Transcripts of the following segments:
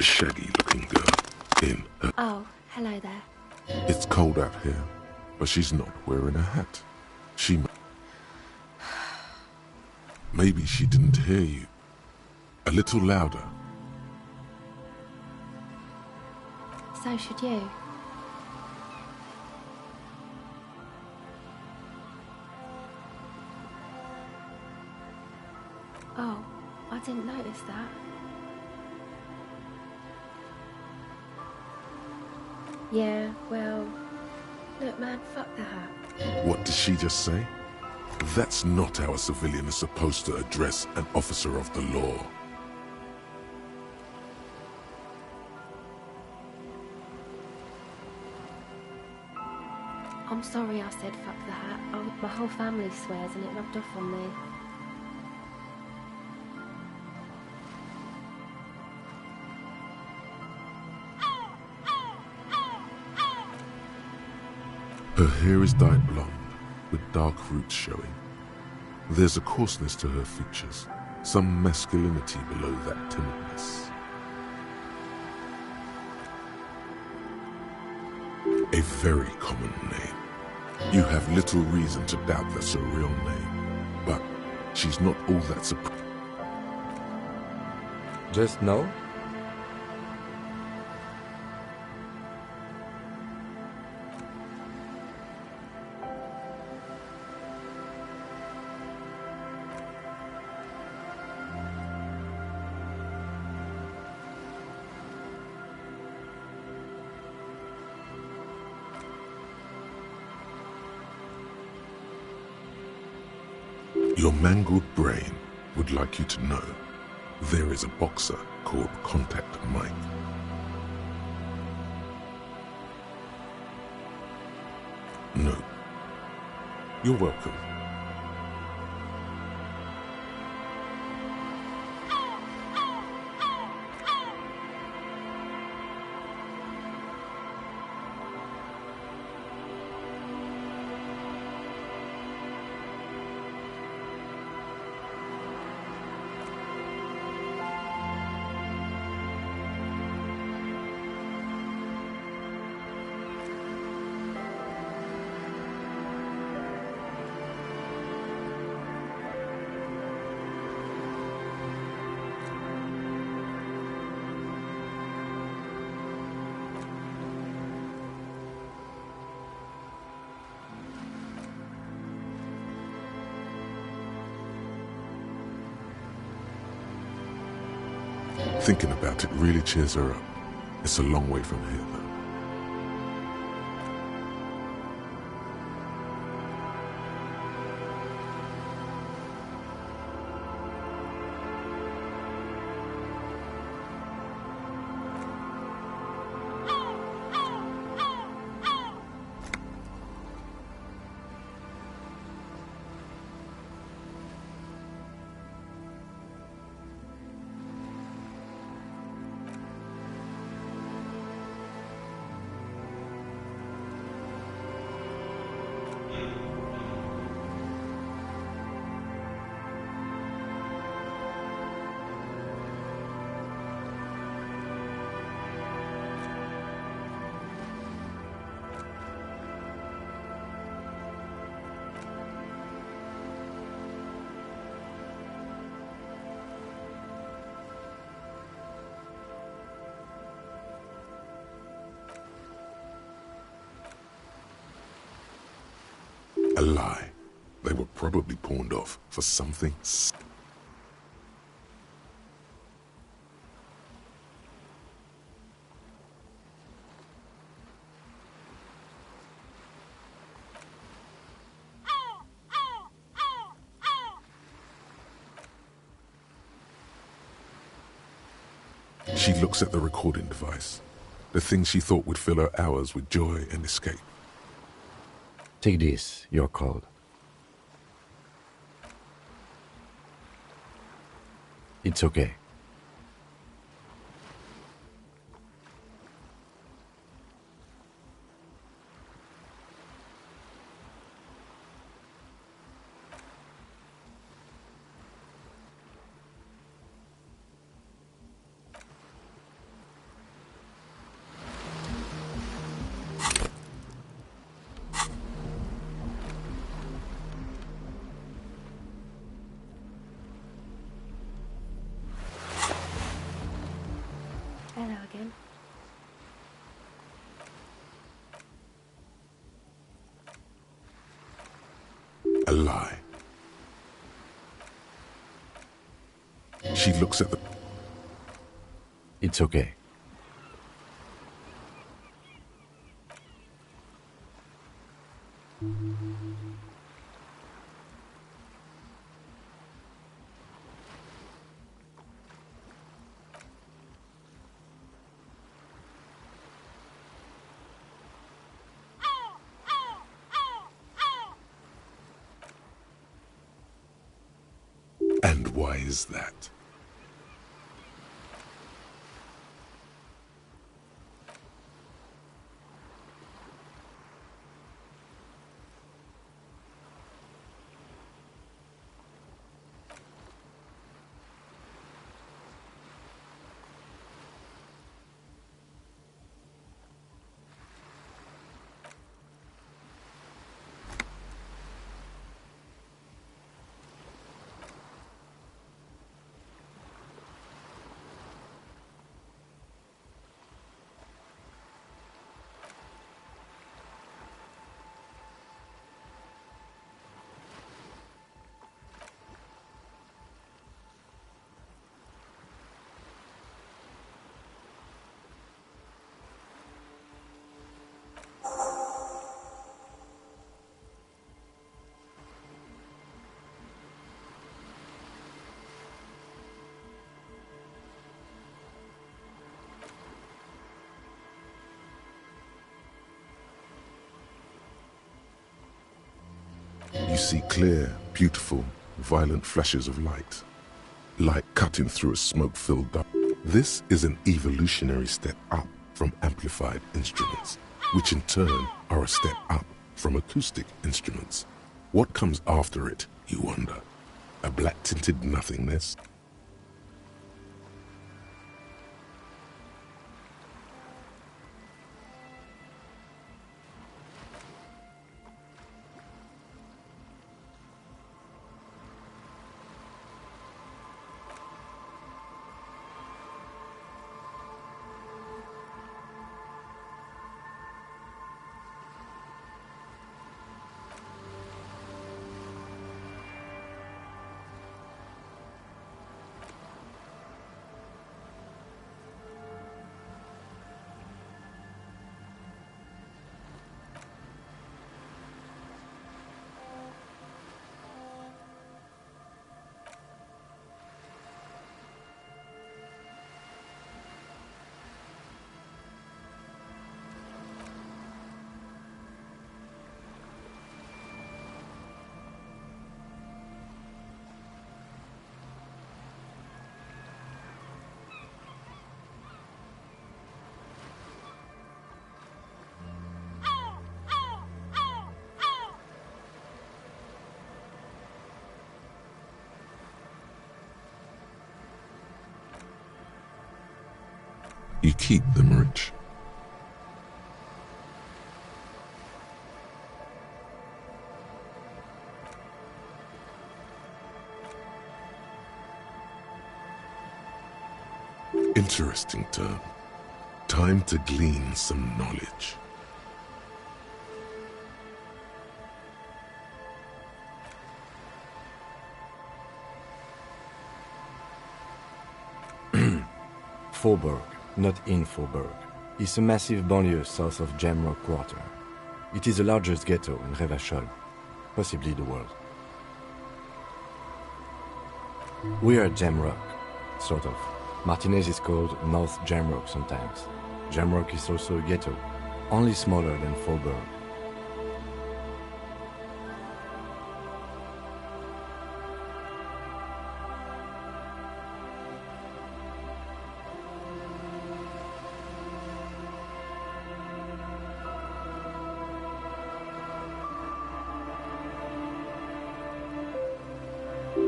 shaggy-looking girl in her... Oh, hello there. It's cold out here, but she's not wearing a hat. She... Maybe she didn't hear you. A little louder. So should you. Oh, I didn't notice that. Yeah, well, look man, fuck the hat. What did she just say? That's not how a civilian is supposed to address an officer of the law. I'm sorry I said fuck the hat. My whole family swears and it rubbed off on me. Her hair is dyed blonde, with dark roots showing. There's a coarseness to her features, some masculinity below that timidness. A very common name. You have little reason to doubt that's her real name, but she's not all that surprised. Just no? Your mangled brain would like you to know there is a boxer called Contact Mike. No. You're welcome. Thinking about it really cheers her up. It's a long way from here, though. A lie. They were probably pawned off for something. She looks at the recording device, the thing she thought would fill her hours with joy and escape. Take this, your code. It's okay. A lie. She looks at the... It's okay. And why is that? You see clear, beautiful, violent flashes of light. Light cutting through a smoke-filled dark. This is an evolutionary step up from amplified instruments, which in turn are a step up from acoustic instruments. What comes after it, you wonder? A black-tinted nothingness? You keep them rich. Interesting term. Time to glean some knowledge. Faubourg, not in Faubourg, is a massive banlieue south of Jamrock Quarter. It is the largest ghetto in Revachol, possibly the world. We are at Jamrock, sort of. Martinez is called North Jamrock sometimes. Jamrock is also a ghetto, only smaller than Faubourg.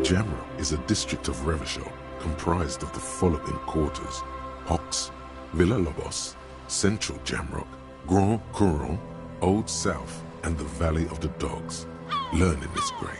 Jamrock is a district of Revachol comprised of the following quarters: Hox, Villa Lobos, Central Jamrock, Grand Couronne, Old South, and the Valley of the Dogs. Learning is great.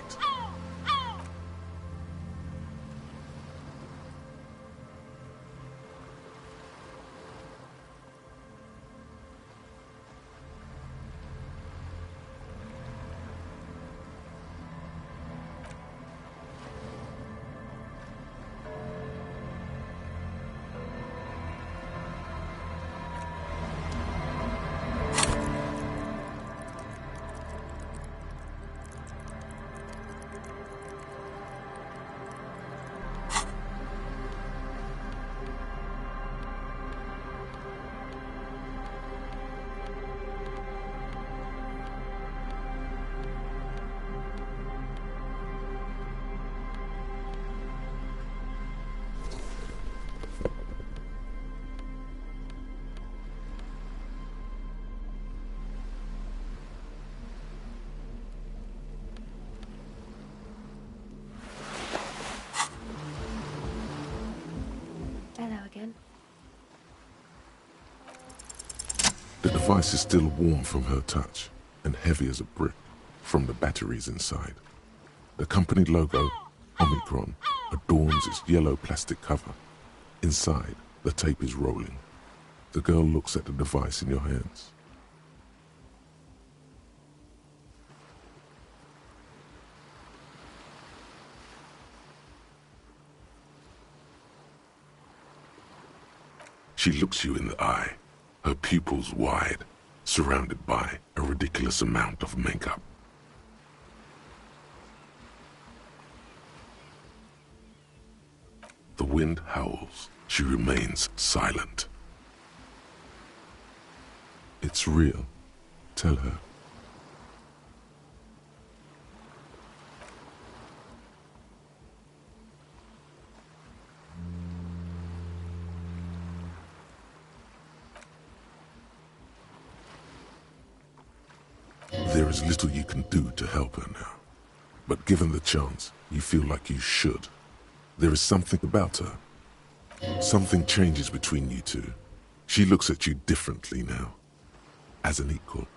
The device is still warm from her touch and heavy as a brick from the batteries inside. The company logo, Omicron, adorns its yellow plastic cover. Inside, the tape is rolling. The girl looks at the device in your hands. She looks you in the eye, her pupils wide, surrounded by a ridiculous amount of makeup. The wind howls. She remains silent. It's real. Tell her. There is little you can do to help her now. But given the chance, you feel like you should. There is something about her. Something changes between you two. She looks at you differently now, as an equal.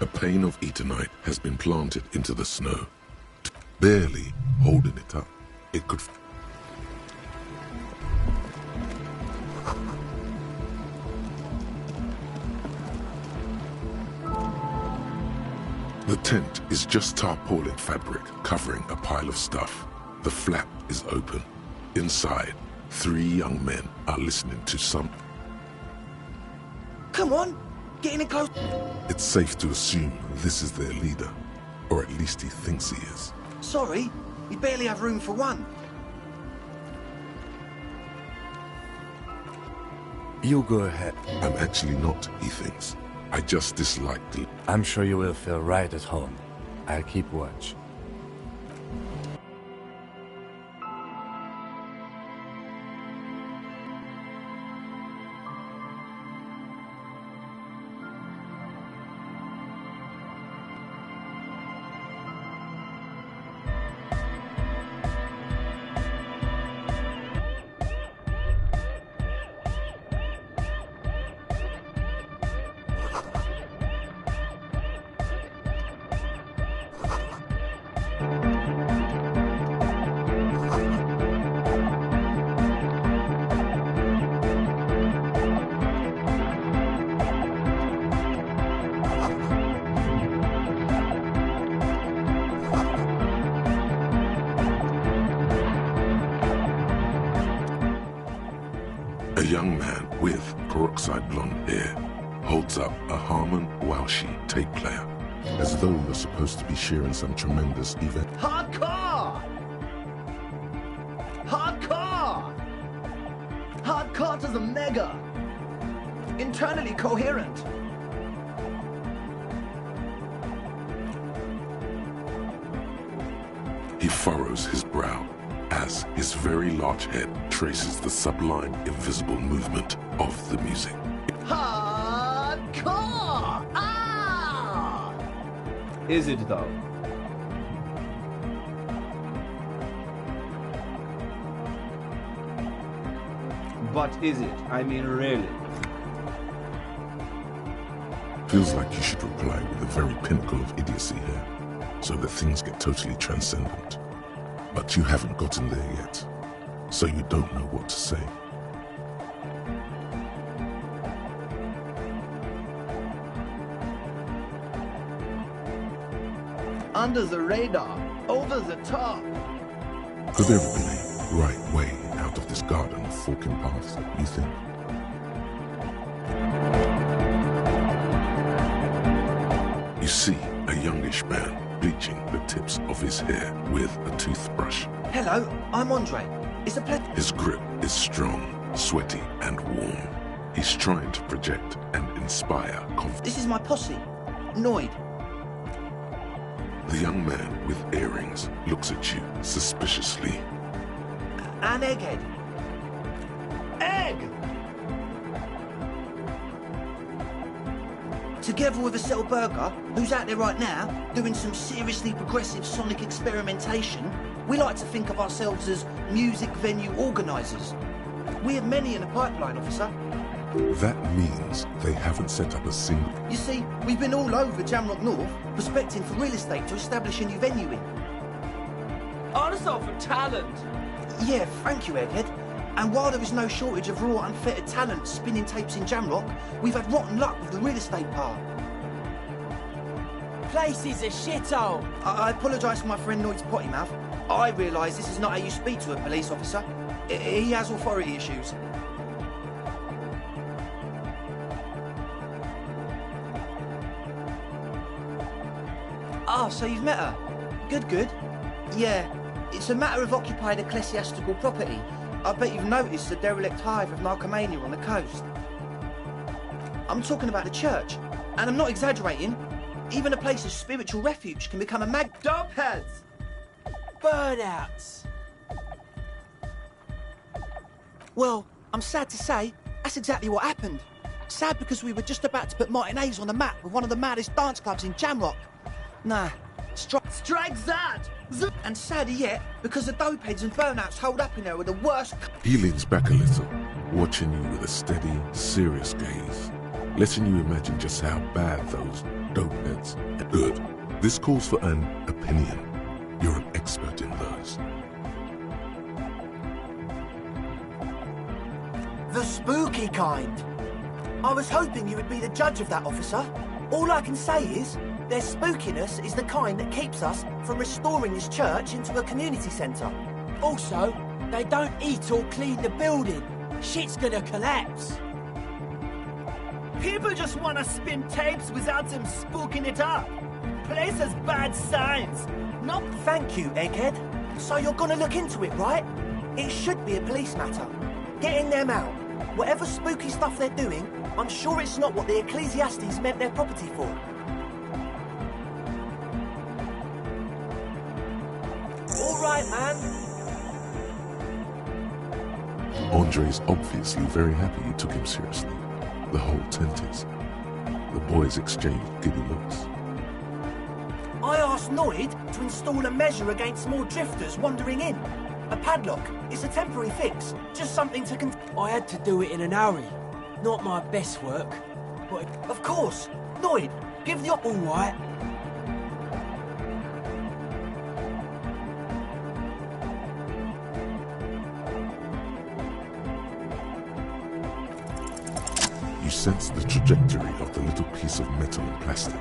A pane of eternite has been planted into the snow, barely holding it up. It could... The tent is just tarpaulin fabric covering a pile of stuff. The flap is open. Inside, 3 young men are listening to some... Come on! Get in close! It's safe to assume this is their leader, or at least he thinks he is. Sorry, we barely have room for one. You go ahead. I'm actually not, he thinks. I just dislike the... I'm sure you will feel right at home. I'll keep watch. A young man with peroxide blonde hair holds up a Harman Walshi tape player, as though you're supposed to be sharing some tremendous event. Hardcore! Hardcore! Hardcore to the mega! Internally coherent! He furrows his brow as his very large head traces the sublime, invisible movement of the music. Hardcore! Ah! Is it though? But is it? I mean, really? Feels like you should reply with the very pinnacle of idiocy here, so that things get totally transcendent. But you haven't gotten there yet, so you don't know what to say. Under the radar, over the top. Could there have been a right way out of this garden of forking paths, you think? You see a youngish man bleaching the tips of his hair with a toothbrush. Hello, I'm Andre. It's a pleasure. His grip is strong, sweaty, and warm. He's trying to project and inspire confidence. This is my posse, Noid. The young man with earrings looks at you suspiciously. And Egghead. Egg! Together with a Cell Burger, who's out there right now, doing some seriously progressive sonic experimentation, we like to think of ourselves as music venue organisers. We have many in the pipeline, officer. That means they haven't set up a single... You see, we've been all over Jamrock North, prospecting for real estate to establish a new venue in. Also for talent. Yeah, thank you, Egghead. And while there is no shortage of raw, unfettered talent spinning tapes in Jamrock, we've had rotten luck with the real estate part. Place is a shithole. I apologise for my friend Noid's potty mouth. I realise this is not how you speak to a police officer. He has authority issues. Ah, so you've met her? Good, good. Yeah, it's a matter of occupied ecclesiastical property. I bet you've noticed the derelict hive of narcomania on the coast. I'm talking about the church, and I'm not exaggerating. Even a place of spiritual refuge can become a Dopeheads! Burnouts. Well, I'm sad to say, that's exactly what happened. Sad because we were just about to put Martinez on the map with one of the maddest dance clubs in Jamrock. Nah, Strike that! And sadder yet, because the dopeheads and burnouts holed up in there were the worst. He leans back a little, watching you with a steady, serious gaze, letting you imagine just how bad those dopeheads are. Good. This calls for an opinion. You're an expert in those. The spooky kind. I was hoping you would be the judge of that, officer. All I can say is, their spookiness is the kind that keeps us from restoring this church into a community centre. Also, they don't eat or clean the building. Shit's gonna collapse. People just want to spin tapes without them spooking it up. Place has bad signs. No, thank you, Egghead. So you're gonna look into it, right? It should be a police matter. Getting them out. Whatever spooky stuff they're doing, I'm sure it's not what the Ecclesiastes meant their property for. All right, man. Andre's obviously very happy you took him seriously. The whole tent is. The boys exchanged giddy looks. I asked Noid to install a measure against more drifters wandering in. A padlock. It's a temporary fix. Just something to I had to do it in an hurry. Not my best work, but... Of course. Noid, give the All right. You sense the trajectory of the little piece of metal and plastic.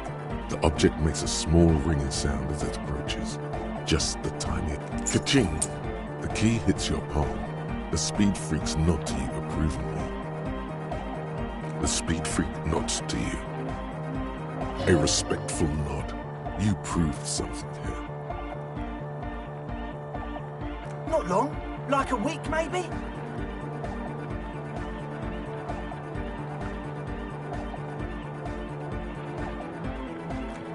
The object makes a small ringing sound as it approaches. Just the tiny ka-ching. The key hits your palm. The speed freaks nod to you approvingly. The speed freak nods to you. A respectful nod. You proved something here. Not long. Like a week, maybe?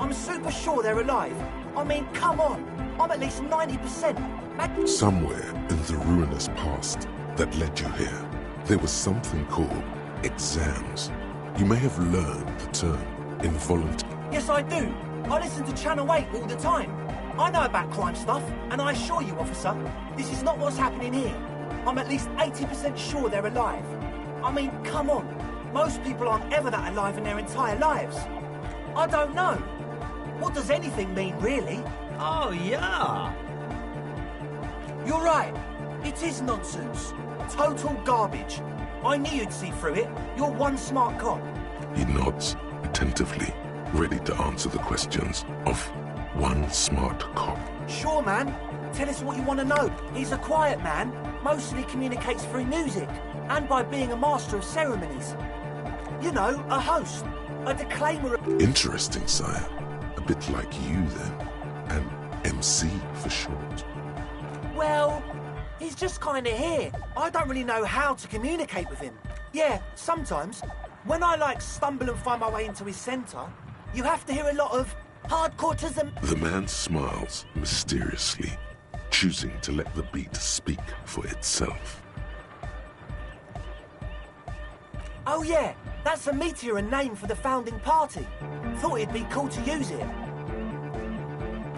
I'm super sure they're alive. I mean, come on. I'm at least 90%. Somewhere in the ruinous past that led you here, there was something called exams. You may have learned the term involuntary. Yes, I do. I listen to Channel 8 all the time. I know about crime stuff, and I assure you, officer, this is not what's happening here. I'm at least 80% sure they're alive. I mean, come on. Most people aren't ever that alive in their entire lives. I don't know. What does anything mean, really? Oh, yeah. You're right. It is nonsense. Total garbage. I knew you'd see through it. You're one smart cop. He nods attentively, ready to answer the questions of one smart cop. Sure, man. Tell us what you want to know. He's a quiet man, mostly communicates through music, and by being a master of ceremonies. You know, a host, a declaimer. Interesting, sire. A bit like you, then. An MC for short. Well, he's just kind of here. I don't really know how to communicate with him. Yeah, sometimes. When I, stumble and find my way into his centre, you have to hear a lot of hardcore-tism. The man smiles mysteriously, choosing to let the beat speak for itself. Oh yeah, that's a meteor and name for the founding party. Thought it'd be cool to use it.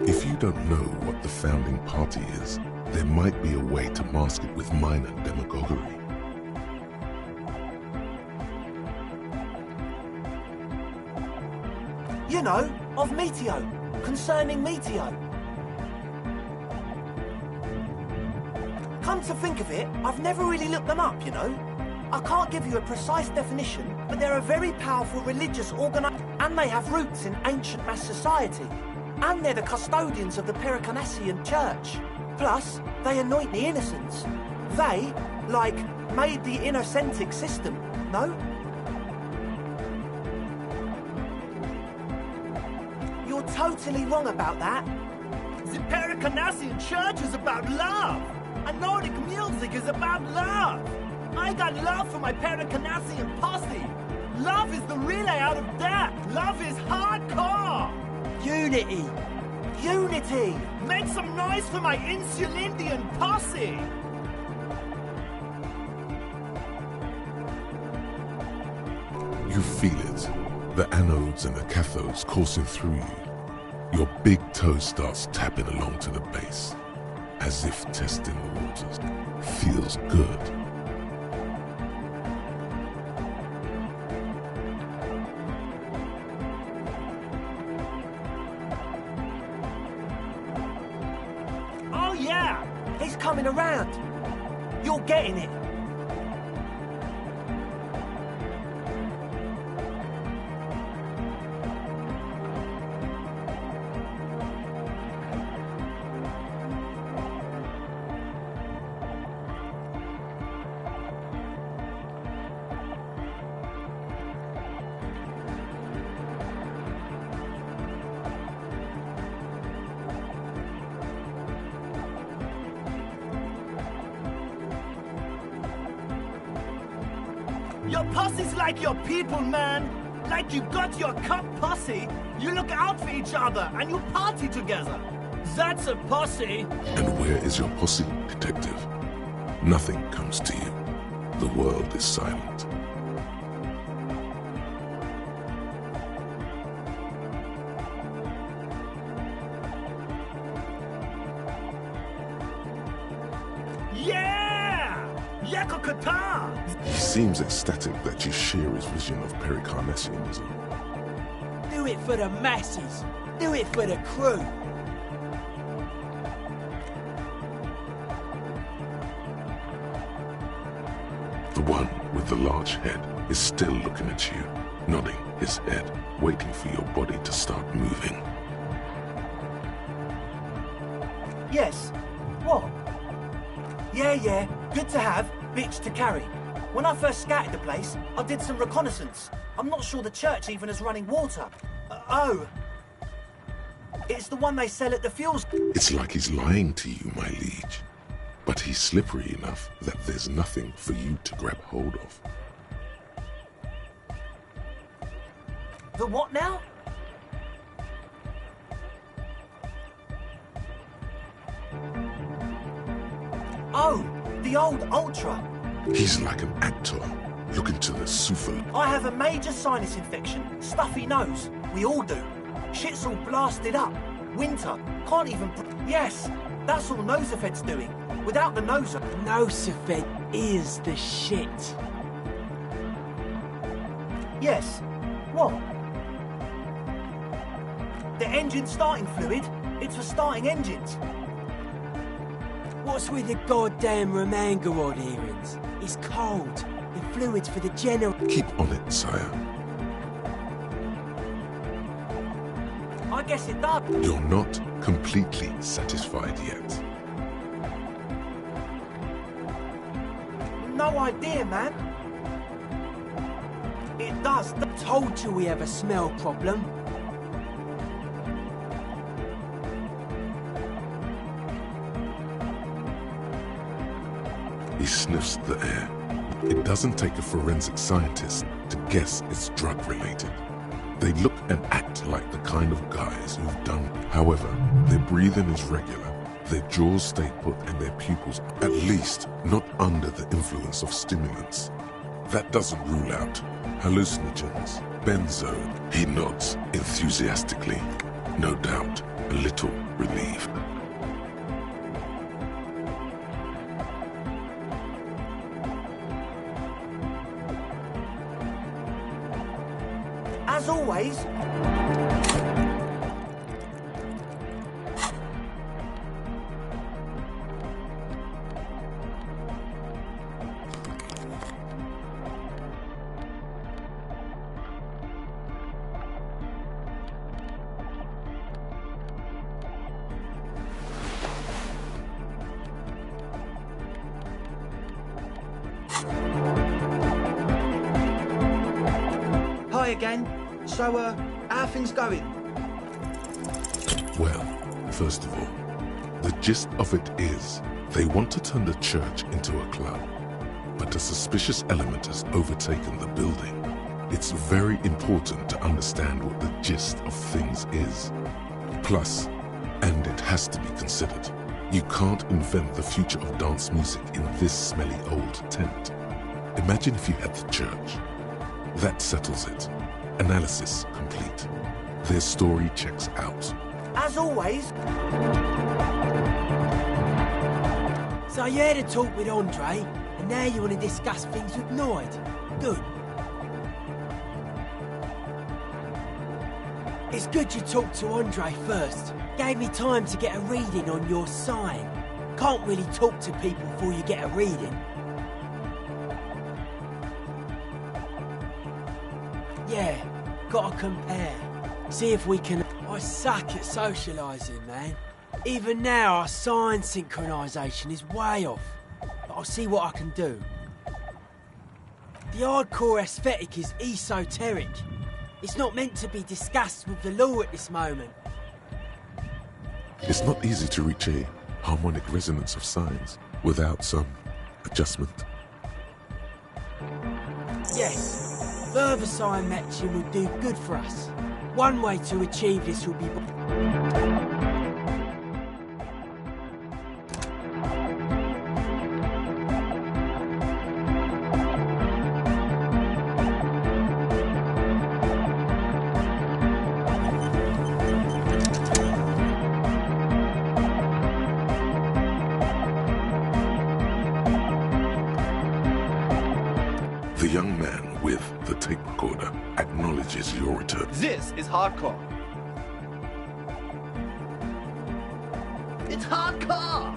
If you don't know what the founding party is, there might be a way to mask it with minor demagoguery. You know, of Meteo, concerning Meteo. Come to think of it, I've never really looked them up, you know. I can't give you a precise definition, but they're a very powerful religious organisation, and they have roots in ancient mass society. And they're the custodians of the Pericanassian Church. Plus, they anoint the innocents. They, made the innocentic system, no? You're totally wrong about that. The Pericanassian Church is about love. And Nordic music is about love. I got love for my Pericanassian posse. Love is the relay out of death. Love is hardcore. Unity! Unity! Make some noise for my Insulindian posse. You feel it, the anodes and the cathodes coursing through you. Your big toe starts tapping along to the base, as if testing the waters. Feels good. Oh yeah! He's coming around! You're getting it! Your posse's like your people, man. Like you got your cup posse. You look out for each other and you party together. That's a posse. And where is your posse, detective? Nothing comes to you. The world is silent. He seems ecstatic that you share his vision of Pericarnassianism. Do it for the masses. Do it for the crew. The one with the large head is still looking at you, nodding his head, waiting for your body to start moving. Yes. What? Yeah. Good to have, bitch to carry. When I first scouted the place, I did some reconnaissance. I'm not sure the church even is running water. Oh. It's the one they sell at the fuels. It's like he's lying to you, my liege. But he's slippery enough that there's nothing for you to grab hold of. The what now? Oh, the old Ultra. He's like an actor, looking to the souffle. I have a major sinus infection, stuffy nose. We all do. Shit's all blasted up. Winter. Can't even... Yes, that's all Nosefed's doing. Without the noser... Nosafed is the shit. Yes. What? The engine starting fluid? It's for starting engines. What's with the goddamn Romangarod earrings? It's cold. The fluid's for the generator. Keep on it, sire. I guess it does. You're not completely satisfied yet. No idea, man. It does. Told you we have a smell problem. He sniffs the air. It doesn't take a forensic scientist to guess it's drug-related. They look and act like the kind of guys who've done. However, their breathing is regular, their jaws stay put and their pupils, at least, not under the influence of stimulants. That doesn't rule out hallucinogens, benzo. He nods enthusiastically, no doubt a little relieved. As always... Hi again. So, how are things going? Well, first of all, the gist of it is they want to turn the church into a club, but a suspicious element has overtaken the building. It's very important to understand what the gist of things is. Plus, and it has to be considered, you can't invent the future of dance music in this smelly old tent. Imagine if you had the church. That settles it. Analysis complete. Their story checks out. As always... So you had a talk with Andre, and now you want to discuss things with Noid. Good. It's good you talked to Andre first. Gave me time to get a reading on your sign. Can't really talk to people before you get a reading. Yeah, gotta compare. See if we can... I suck at socialising, man. Even now, our sign synchronisation is way off. But I'll see what I can do. The hardcore aesthetic is esoteric. It's not meant to be discussed with the law at this moment. It's not easy to reach a harmonic resonance of signs without some adjustment. Yes. Further sign matching would do good for us. One way to achieve this will be... The young man with the tape recorder acknowledges your return. This is hardcore. It's hardcore!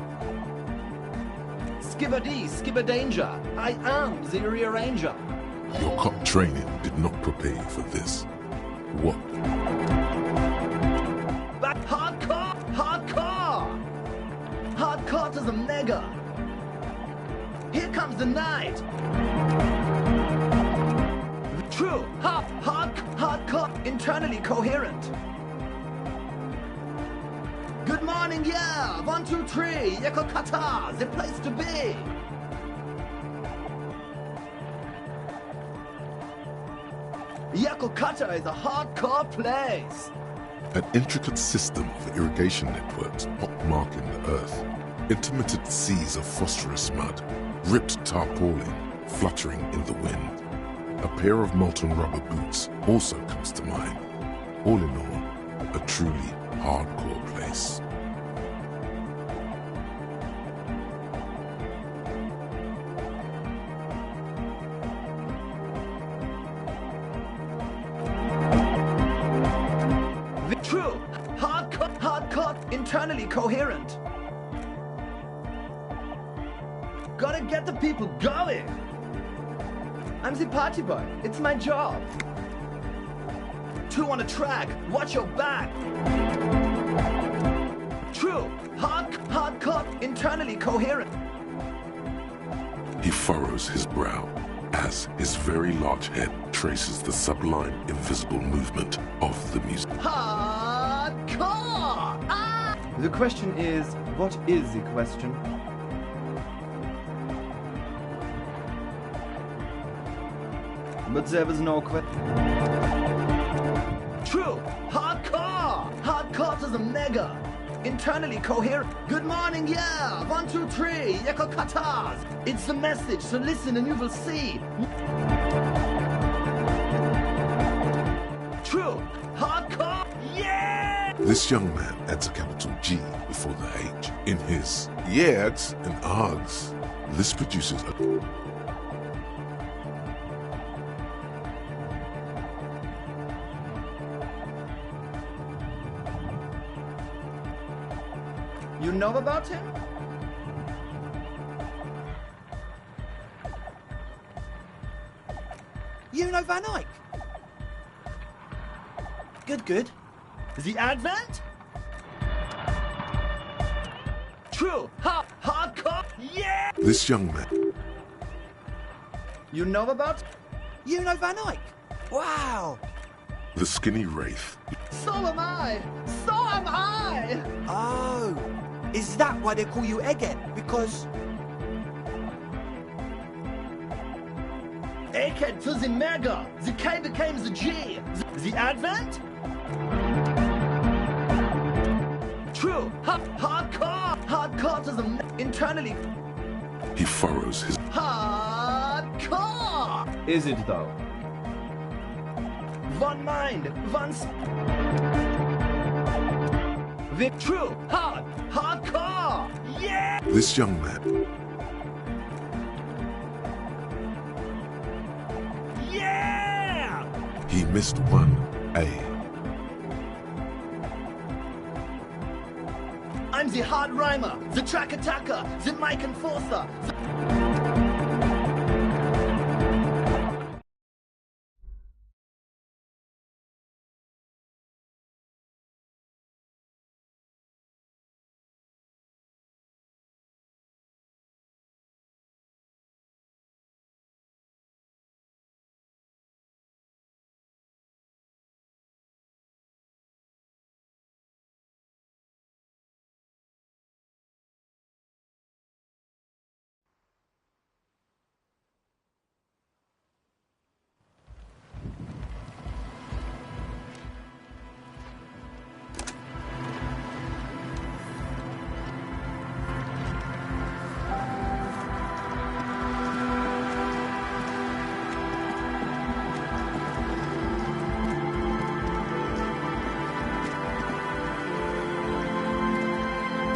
Skibbity, skibberdanger. I am the rearranger. Your cop training did not prepare you for this. What? But hardcore! Hardcore! Hardcore to the mega! Here comes the night! True, hardcore, internally coherent. Good morning, yeah! 1, 2, 3, Yekokata, the place to be! Yekokata is a hardcore place! An intricate system of irrigation networks pockmarking the earth. Intermittent seas of phosphorus mud, ripped tarpaulin fluttering in the wind. A pair of molten rubber boots also comes to mind. All in all, a truly hardcore place. hardcore, internally coherent. Gotta get the people going. I'm the party boy. It's my job. 2 on a track. Watch your back. True. Hardcore, internally coherent. He furrows his brow as his very large head traces the sublime, invisible movement of the music. Hardcore! Ah! The question is, what is the question? But there was no question. True! Hardcore! Hardcore to the mega! Internally coherent. Good morning, yeah! 1, 2, 3, Yeko Katars! It's the message, so listen and you will see. True! Hardcore! Yeah! This young man adds a capital G before the H in his yegs and args. This produces a... You know about him? You know Van Eyck? Good. The Advent? True. Hardcore. Yeah! This young man... You know about? You know Van Eyck? Wow! The skinny wraith. So am I! So am I! Oh! Is that why they call you Egghead? Because... Egghead to the Mega! The K became the G! The Advent? True! Hardcore! Hardcore to the... Internally... He furrows his... Hardcore! Is it though? One mind, one... True! Hardcore! Yeah! This young man... Yeah! He missed one A. I'm the hard rhymer, the track attacker, the mic enforcer.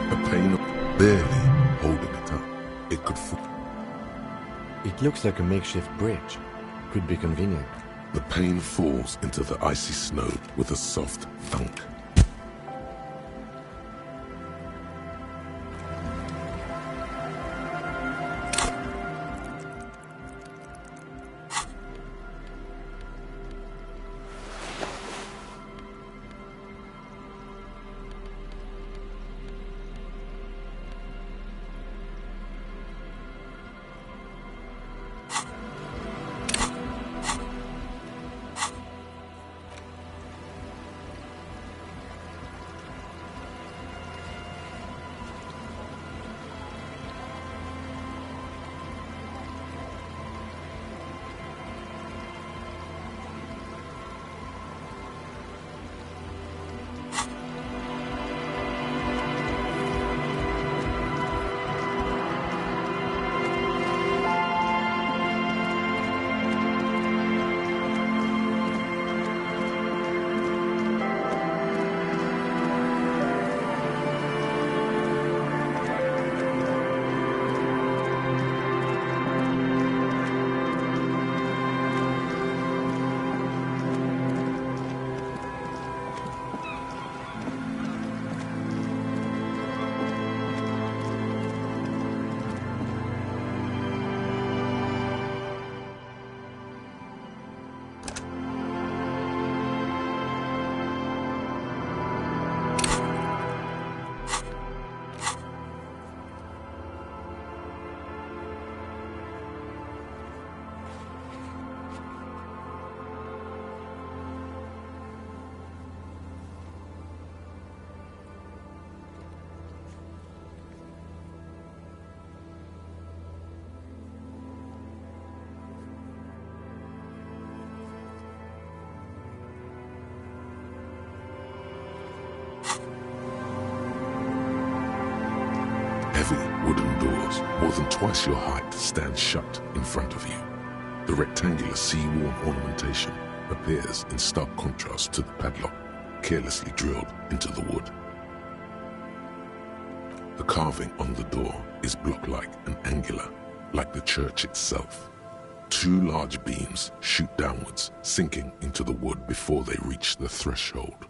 A pain of barely holding it up. It could fall. It looks like a makeshift bridge. Could be convenient. The pain falls into the icy snow with a soft thunk. doors, more than twice your height, stand shut in front of you. The rectangular sea-worn ornamentation appears in stark contrast to the padlock, carelessly drilled into the wood. The carving on the door is block-like and angular, like the church itself. Two large beams shoot downwards, sinking into the wood before they reach the threshold.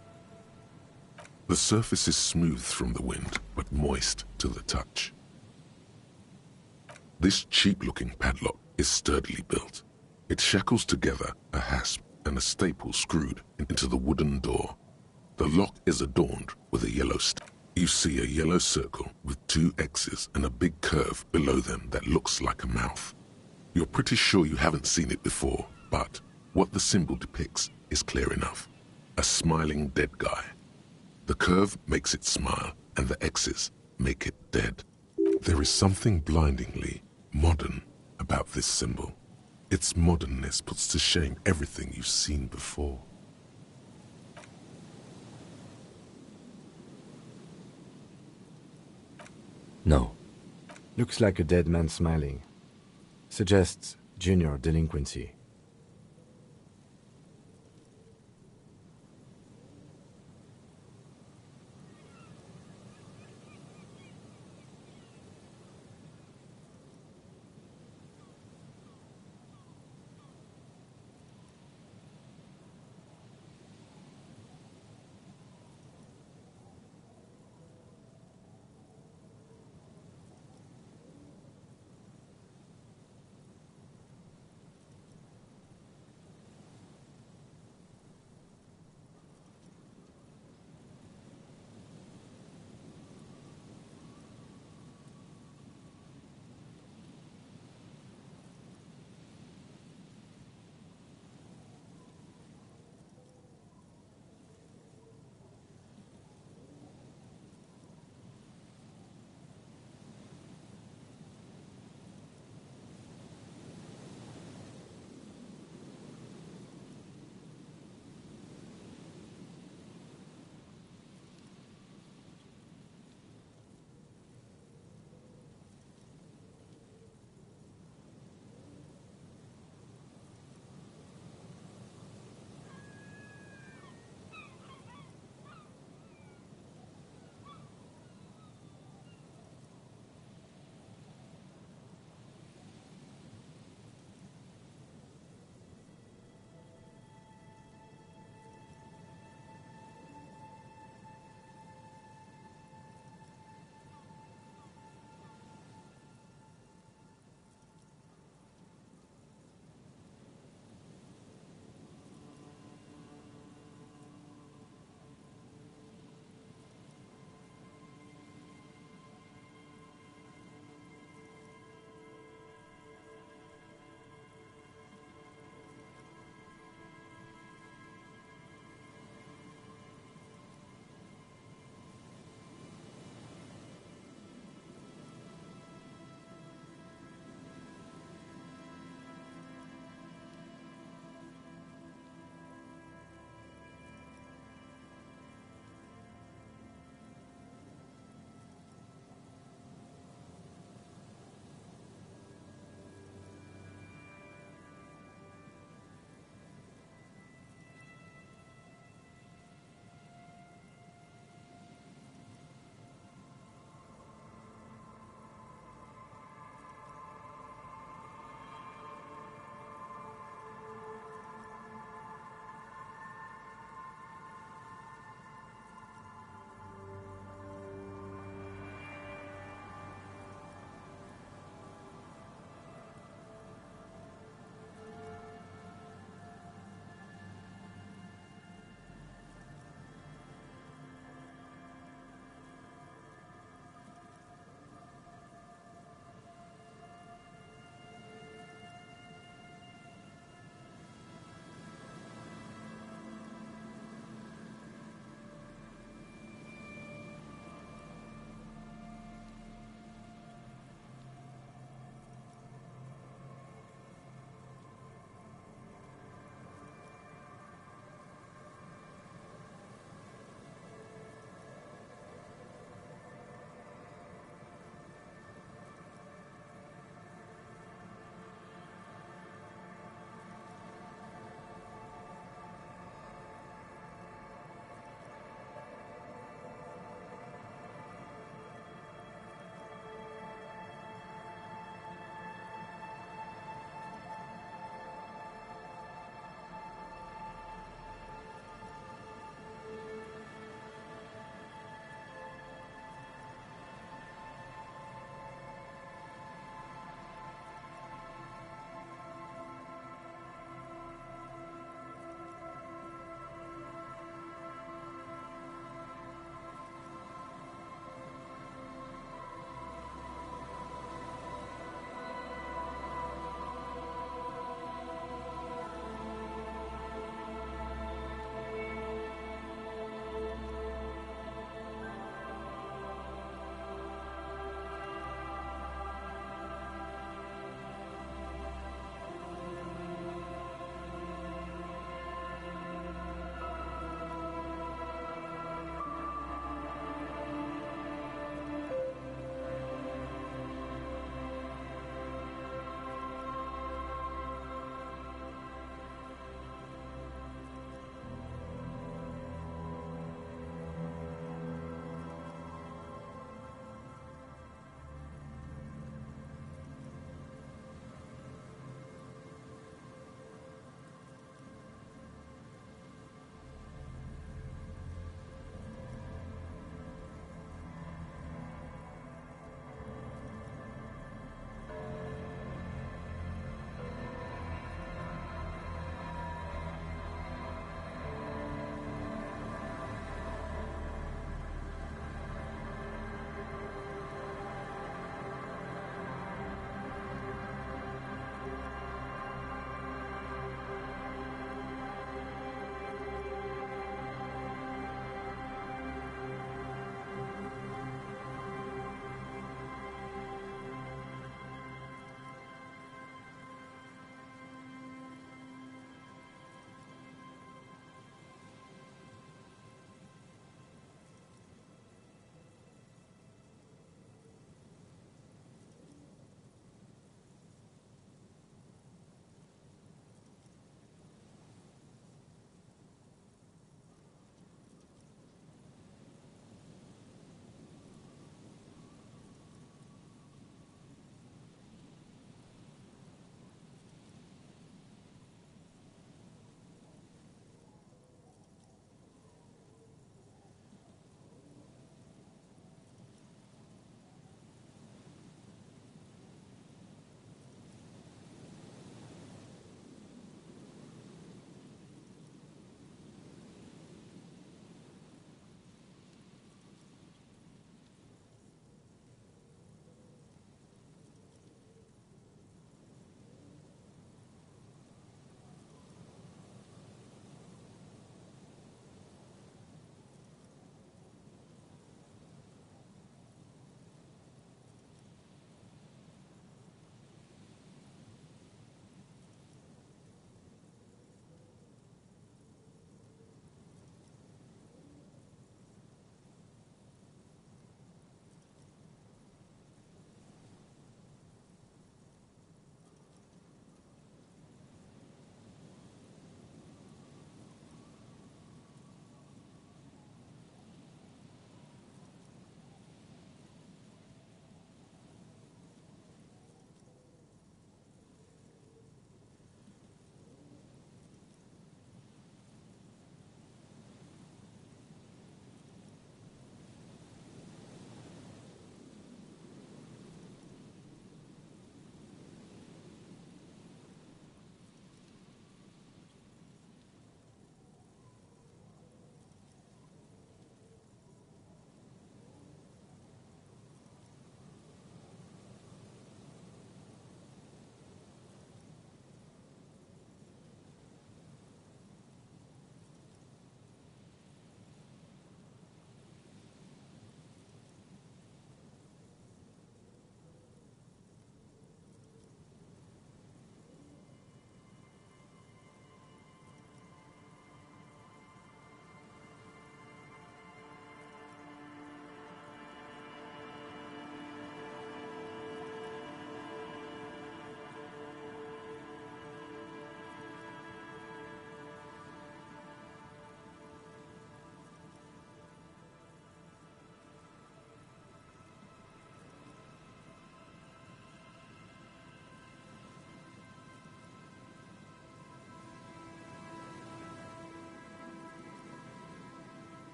The surface is smooth from the wind, but moist to the touch. This cheap-looking padlock is sturdily built. It shackles together a hasp and a staple screwed into the wooden door. The lock is adorned with a yellow stamp. You see a yellow circle with two X's and a big curve below them that looks like a mouth. You're pretty sure you haven't seen it before, but what the symbol depicts is clear enough. A smiling dead guy. The curve makes it smile, and the X's make it dead. There is something blindingly modern about this symbol. Its modernness puts to shame everything you've seen before. No. Looks like a dead man smiling. Suggests junior delinquency.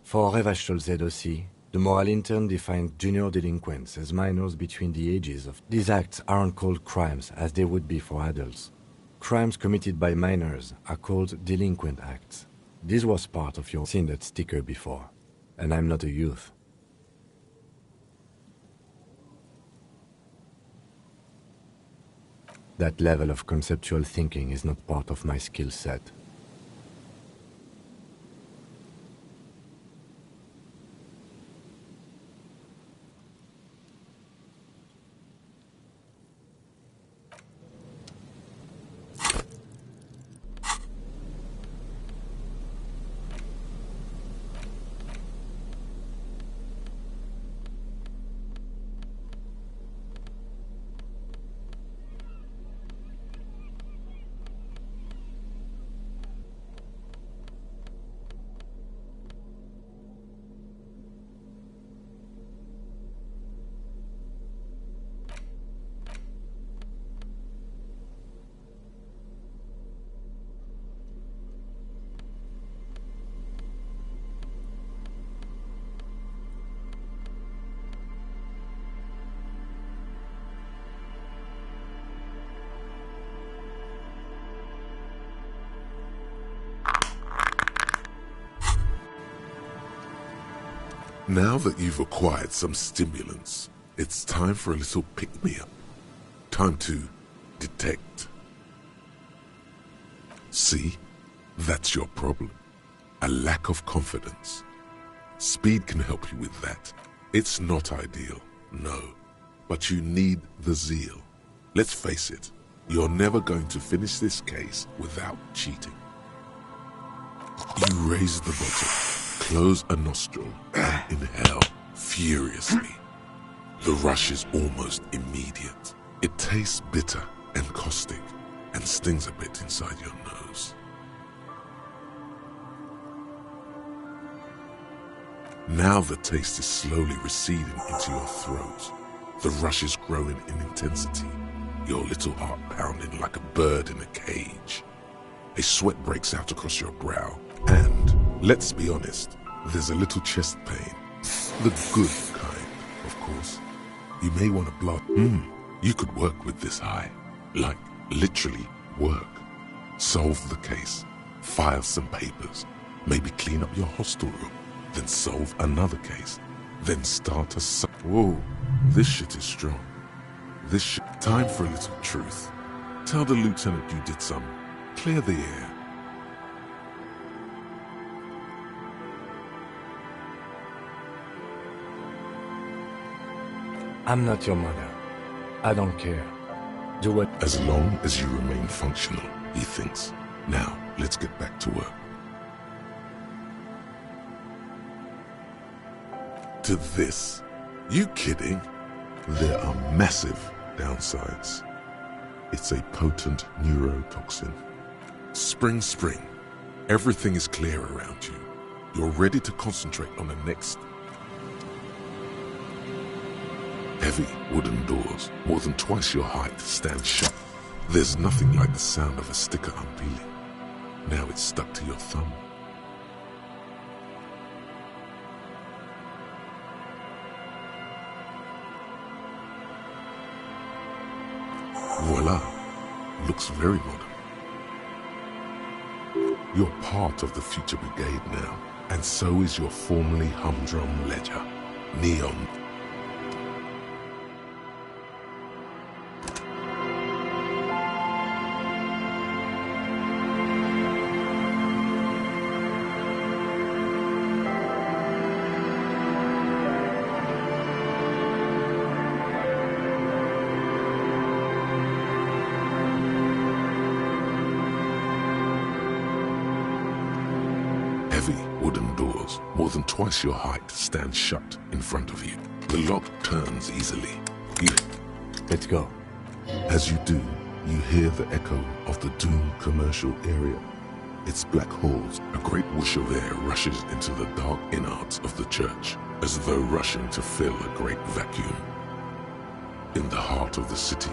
For Revachol ZOC, the moral intern defined junior delinquents as minors between the ages of... These acts aren't called crimes as they would be for adults. Crimes committed by minors are called delinquent acts. This was part of your... seen that sticker before, and I'm not a youth. That level of conceptual thinking is not part of my skill set. Now that you've acquired some stimulants, it's time for a little pick-me-up. Time to detect. See? That's your problem. A lack of confidence. Speed can help you with that. It's not ideal, no. But you need the zeal. Let's face it, you're never going to finish this case without cheating. You raise the bottle. Close a nostril and inhale furiously. The rush is almost immediate. It tastes bitter and caustic and stings a bit inside your nose. Now the taste is slowly receding into your throat. The rush is growing in intensity, your little heart pounding like a bird in a cage. A sweat breaks out across your brow, and let's be honest, there's a little chest pain. The good kind, of course. You may want to blow. You could work with this high. Like, literally work. Solve the case. File some papers. Maybe clean up your hostel room. Then solve another case. Then start a... Whoa, this shit is strong. This shit... Time for a little truth. Tell the lieutenant you did some. Clear the air. I'm not your mother. I don't care. Do what... As long as you remain functional, he thinks. Now, let's get back to work. To this. You kidding? There are massive downsides. It's a potent neurotoxin. Spring. Everything is clear around you. You're ready to concentrate on the next. Heavy wooden doors, more than twice your height, stand shut. There's nothing like the sound of a sticker unpeeling. Now it's stuck to your thumb. Voila! Looks very modern. You're part of the future brigade now, and so is your formerly humdrum ledger. Neon. Wooden doors, more than twice your height, stand shut in front of you. The lock turns easily. Let's go. As you do, you hear the echo of the doomed commercial area. Its black halls, a great whoosh of air rushes into the dark innards of the church, as though rushing to fill a great vacuum. In the heart of the city,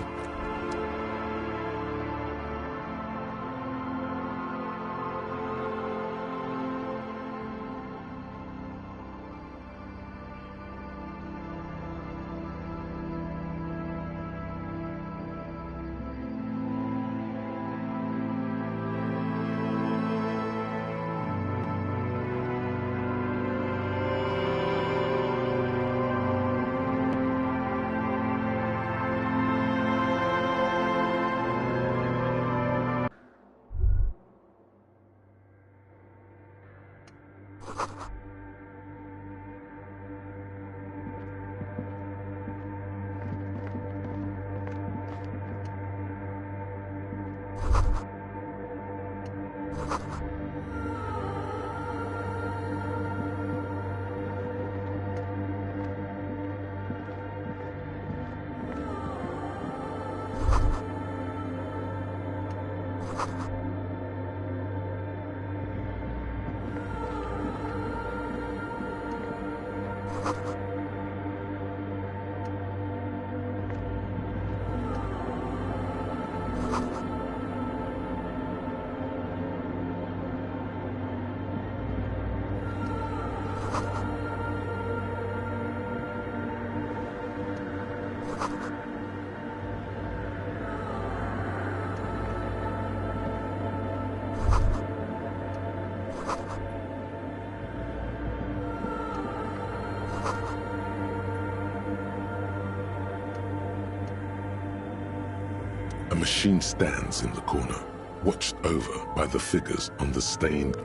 A machine stands in the corner, watched over by the figures on the stained.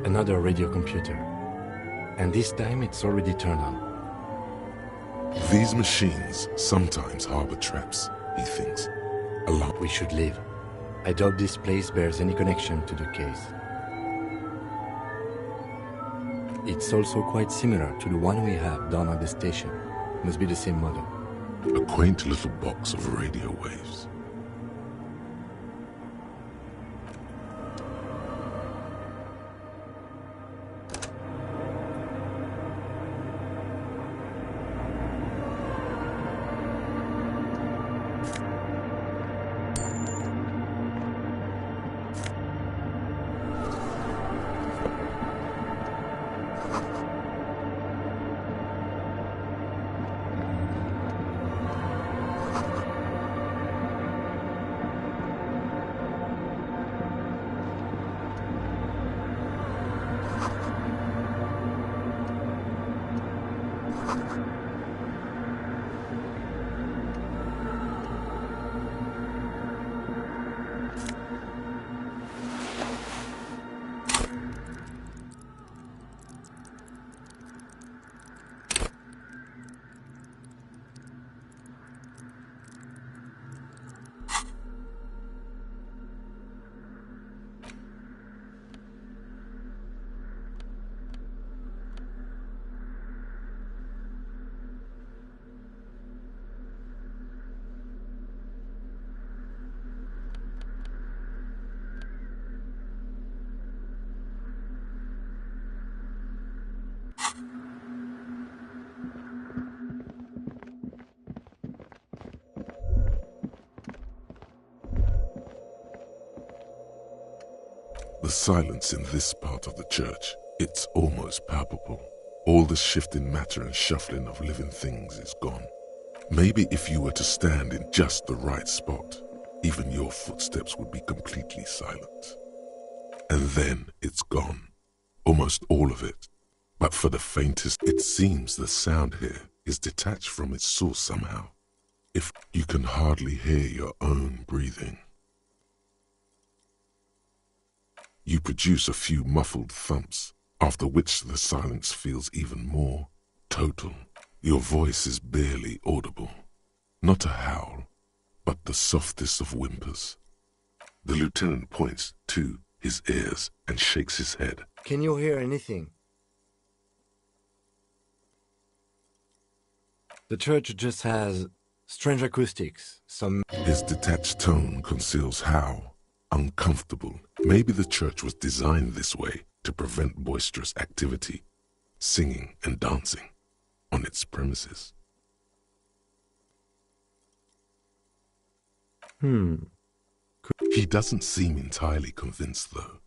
Another radio computer. And this time it's already turned on. These machines sometimes harbor traps, he thinks. We should leave. I doubt this place bears any connection to the case. It's also quite similar to the one we have down at the station. Must be the same model. A quaint little box of radio waves. The silence in this part of the church, it's almost palpable. All the shifting matter and shuffling of living things is gone. Maybe if you were to stand in just the right spot, even your footsteps would be completely silent. And then it's gone. Almost all of it. But for the faintest, it seems the sound here is detached from its source somehow. If you can hardly hear your own breathing. You produce a few muffled thumps, after which the silence feels even more total. Your voice is barely audible. Not a howl, but the softest of whimpers. The lieutenant points to his ears and shakes his head. Can you hear anything? The church just has strange acoustics, His detached tone conceals how uncomfortable. Maybe the church was designed this way to prevent boisterous activity, singing and dancing on its premises. He doesn't seem entirely convinced, though.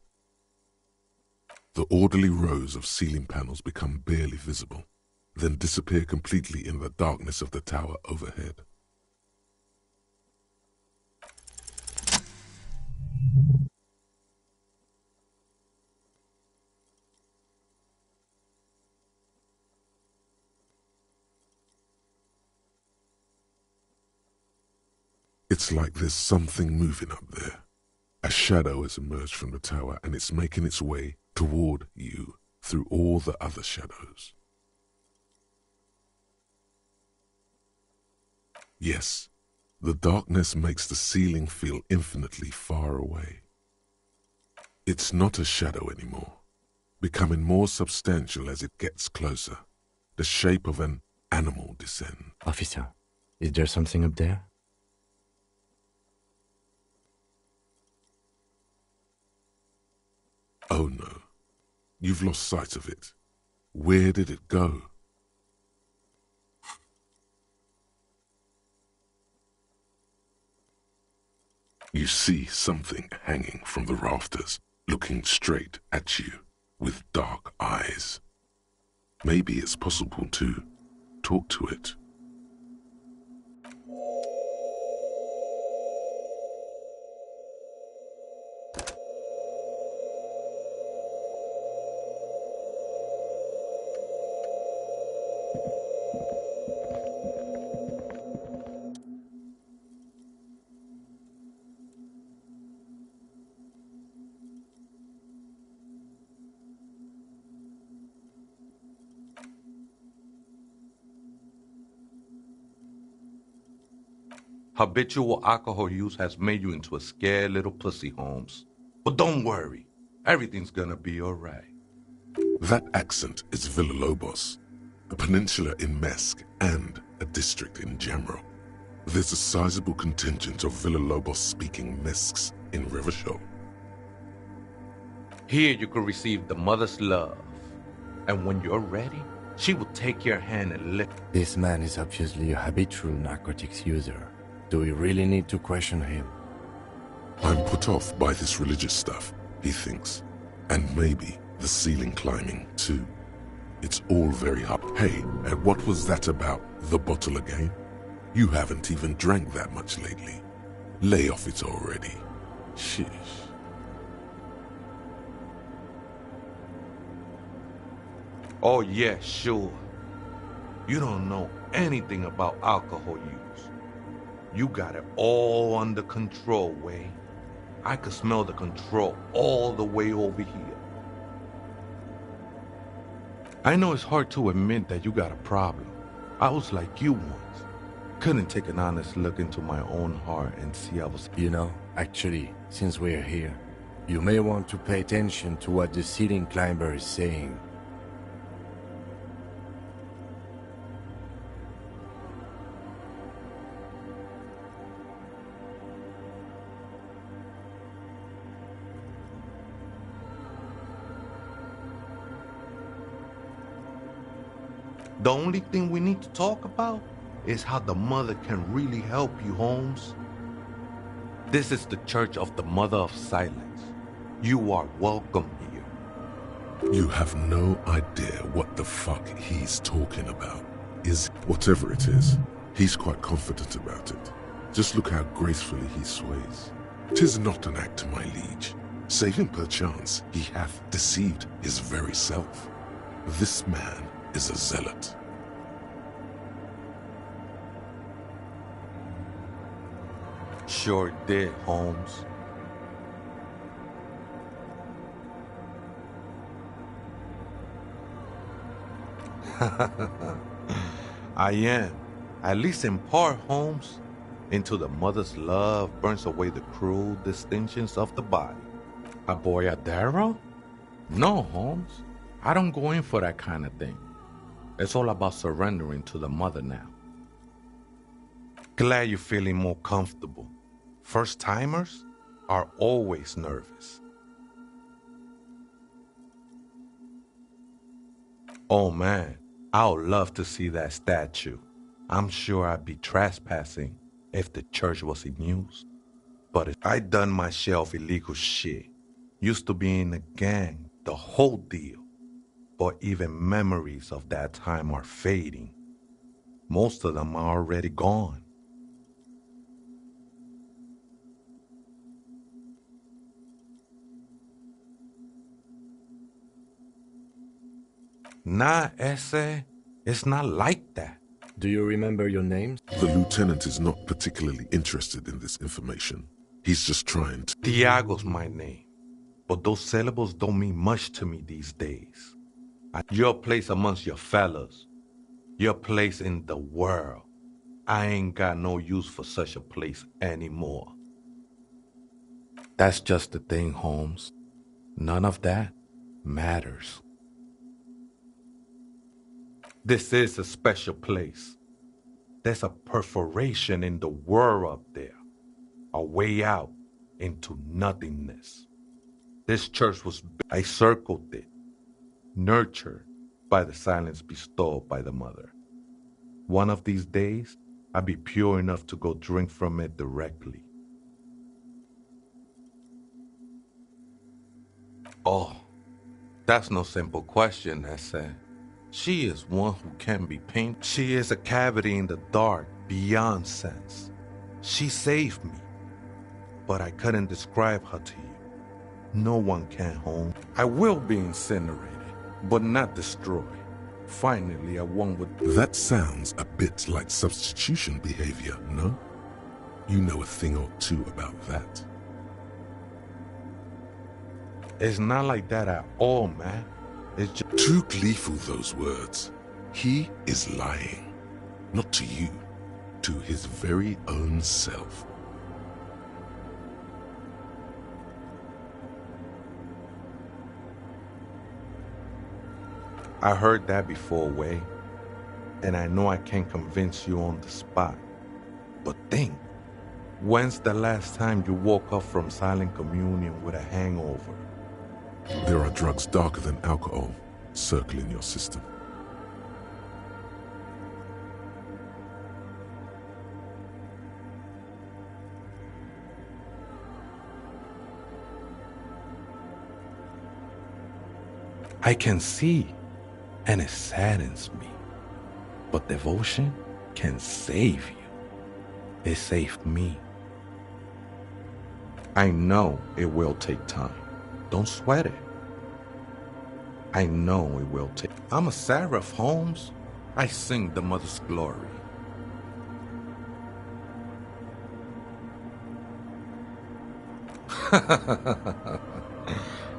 The orderly rows of ceiling panels become barely visible, then disappear completely in the darkness of the tower overhead. It's like there's something moving up there. A shadow has emerged from the tower and it's making its way toward you through all the other shadows. Yes, the darkness makes the ceiling feel infinitely far away. It's not a shadow anymore, becoming more substantial as it gets closer. The shape of an animal descends. Officer, is there something up there? Oh no, you've lost sight of it. Where did it go? You see something hanging from the rafters, looking straight at you with dark eyes. Maybe it's possible to talk to it. Habitual alcohol use has made you into a scared little pussy, Holmes. But don't worry, everything's gonna be alright. That accent is Villalobos, a peninsula in Mesque and a district in general. There's a sizable contingent of Villalobos-speaking Mesques in Rivershoal. Here you can receive the mother's love. And when you're ready, she will take your hand and lift. This man is obviously a habitual narcotics user. Do we really need to question him? I'm put off by this religious stuff, he thinks. And maybe the ceiling climbing, too. It's all very hard. Hey, and what was that about, the bottle again? You haven't even drank that much lately. Lay off it already. Sheesh. Oh yeah, sure. You don't know anything about alcohol use. You got it all under control, Way. I could smell the control all the way over here. I know it's hard to admit that you got a problem. I was like you once. Couldn't take an honest look into my own heart and see I was... You know, actually, since we're here, you may want to pay attention to what the ceiling climber is saying. The only thing we need to talk about is how the mother can really help you, Holmes. This is the Church of the Mother of Silence. You are welcome here. You have no idea what the fuck he's talking about. Whatever it is, he's quite confident about it. Just look how gracefully he sways. 'Tis not an act, my liege. Save him perchance, he hath deceived his very self. This man is a zealot. Sure did, Holmes. I am, at least in part, Holmes. Into the mother's love burns away the cruel distinctions of the body. A boyadero? No, Holmes. I don't go in for that kind of thing. It's all about surrendering to the mother now. Glad you're feeling more comfortable. First-timers are always nervous. Oh man, I would love to see that statue. I'm sure I'd be trespassing if the church was in use. But if I done my share of illegal shit, used to be in a gang, the whole deal. But even memories of that time are fading. Most of them are already gone. Nah, ese, it's not like that. Do you remember your names? The lieutenant is not particularly interested in this information. He's just trying to... Tiago's my name. But those syllables don't mean much to me these days. Your place amongst your fellas. Your place in the world. I ain't got no use for such a place anymore. That's just the thing, Holmes. None of that matters. This is a special place. There's a perforation in the world up there. A way out into nothingness. This church was, I circled it, nurtured by the silence bestowed by the mother. One of these days, I'll be pure enough to go drink from it directly. Oh, that's no simple question, I said. She is one who can be painted. She is a cavity in the dark, beyond sense. She saved me, but I couldn't describe her to you. No one can, Holmes. I will be incinerated, but not destroyed. Finally, I won with... That sounds a bit like substitution behavior, no? You know a thing or two about that. It's not like that at all, man. It's just... Too gleeful, those words. He is lying. Not to you, to his very own self. I heard that before, Way, and I know I can't convince you on the spot. But think, when's the last time you woke up from silent communion with a hangover? There are drugs darker than alcohol circling your system. I can see, and it saddens me. But devotion can save you. It saved me. I know it will take time. Don't sweat it. I know it will take... I'm a seraph, Holmes. I sing the mother's glory.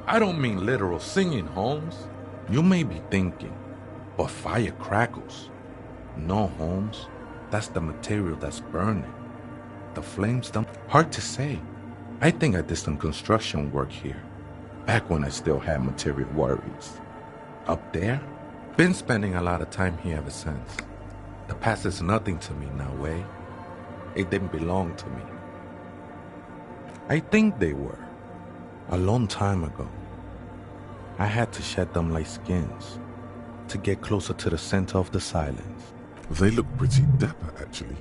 I don't mean literal singing, Holmes. You may be thinking, but fire crackles. No, Holmes. That's the material that's burning. The flames don't... Hard to say. I think I did some construction work here, back when I still had material worries. Up there? Been spending a lot of time here ever since. The past is nothing to me now, Way. It didn't belong to me. I think they were. A long time ago. I had to shed them like skins to get closer to the center of the silence. They look pretty dapper, actually.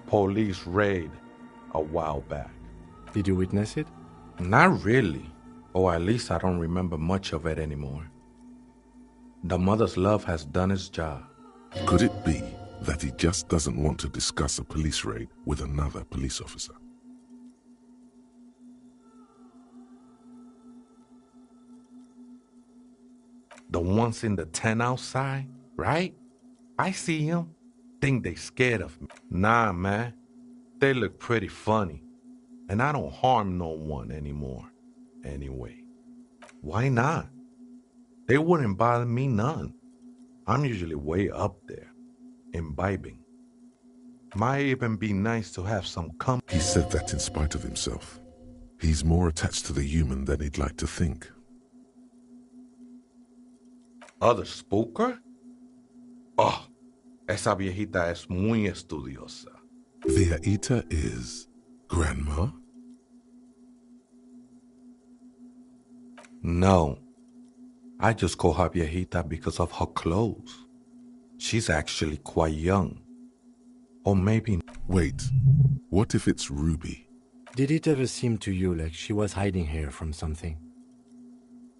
Police raid a while back. Did you witness it? Not really, or at least I don't remember much of it anymore. The mother's love has done its job. Could it be that he just doesn't want to discuss a police raid with another police officer? The ones in the tent outside, right? I see them. Think they scared of me. Nah, man. They look pretty funny. And I don't harm no one anymore. Anyway. Why not? They wouldn't bother me none. I'm usually way up there, imbibing. Might even be nice to have some company. He said that in spite of himself. He's more attached to the human than he'd like to think. ¿Other spooker? Oh, esa viejita es muy estudiosa. Viejita is grandma? No. I just call her viejita because of her clothes. She's actually quite young. Or maybe... Wait, what if it's Ruby? Did it ever seem to you like she was hiding here from something?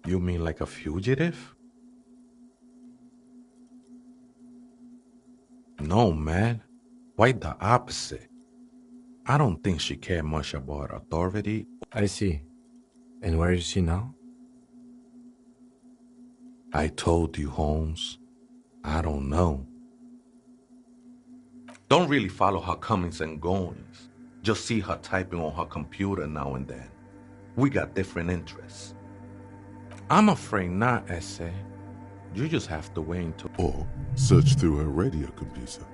You mean like a fugitive? No, man. Quite the opposite. I don't think she cared much about authority. I see. And where is she now? I told you, Holmes. I don't know. Don't really follow her comings and goings. Just see her typing on her computer now and then. We got different interests. I'm afraid not, Essay. You just have to wait until... Or search through her radio computer.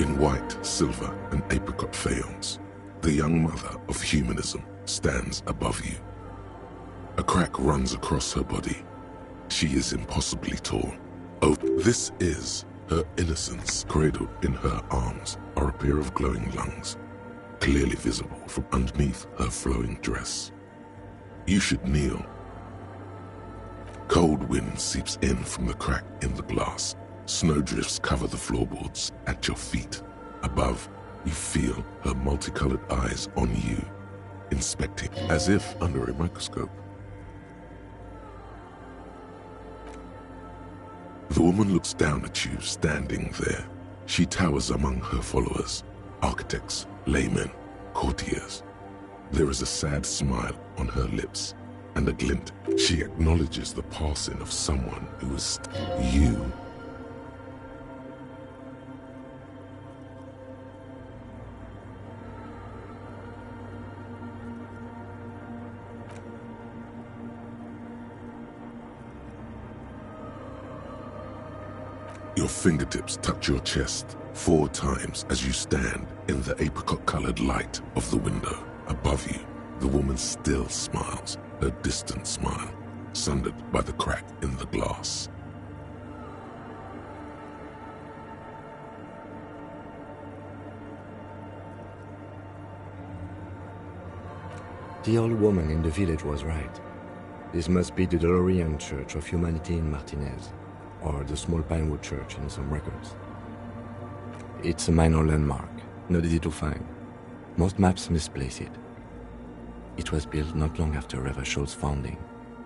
In white, silver, and apricot faience, the young mother of humanism stands above you. A crack runs across her body. She is impossibly tall. Oh, this is her innocence. Cradled in her arms are a pair of glowing lungs, clearly visible from underneath her flowing dress. You should kneel. Cold wind seeps in from the crack in the glass. Snowdrifts cover the floorboards at your feet. Above, you feel her multicolored eyes on you, inspecting as if under a microscope. The woman looks down at you standing there. She towers among her followers, architects, laymen, courtiers. There is a sad smile on her lips and a glint. She acknowledges the passing of someone who is you. Your fingertips touch your chest 4 times as you stand in the apricot-colored light of the window. Above you, the woman still smiles, her distant smile, sundered by the crack in the glass. The old woman in the village was right. This must be the Delorean Church of Humanity in Martinez, or the small Pinewood Church in some records. It's a minor landmark, not easy to find. Most maps misplace it. It was built not long after Revachol's founding,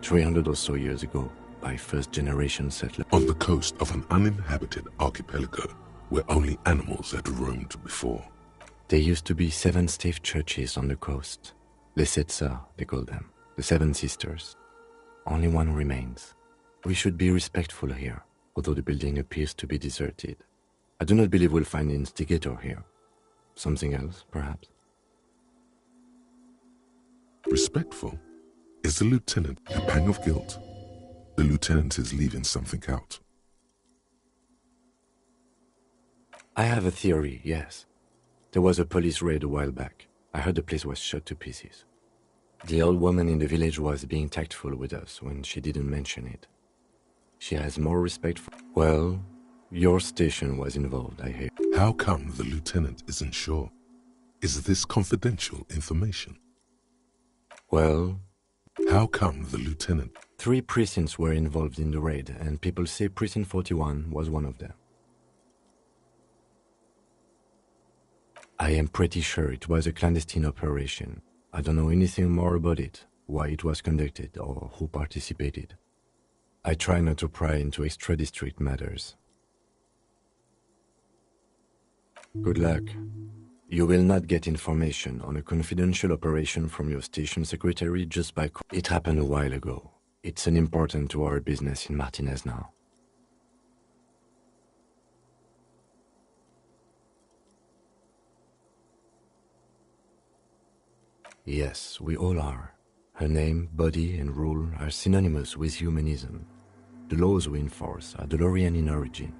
300 or so years ago, by first-generation settlers. On the coast of an uninhabited archipelago where only animals had roamed before. There used to be 7 stave churches on the coast. Les Sept Sœurs, they call them, the 7 sisters. Only one remains. We should be respectful here, although the building appears to be deserted. I do not believe we'll find the instigator here. Something else, perhaps? Respectful? Is the lieutenant a pang of guilt? The lieutenant is leaving something out. I have a theory, yes. There was a police raid a while back. I heard the place was shot to pieces. The old woman in the village was being tactful with us when she didn't mention it. She has more respect for... Well, your station was involved, I hear. How come the lieutenant isn't sure? Is this confidential information? Well... How come the lieutenant... 3 precincts were involved in the raid, and people say Precinct 41 was one of them. I am pretty sure it was a clandestine operation. I don't know anything more about it, why it was conducted, or who participated. I try not to pry into extra-district matters. Good luck. You will not get information on a confidential operation from your station secretary just by... It happened a while ago. It's unimportant to our business in Martinez now. Yes, we all are. Her name, body, and rule are synonymous with humanism. The laws we enforce are Delorean in origin.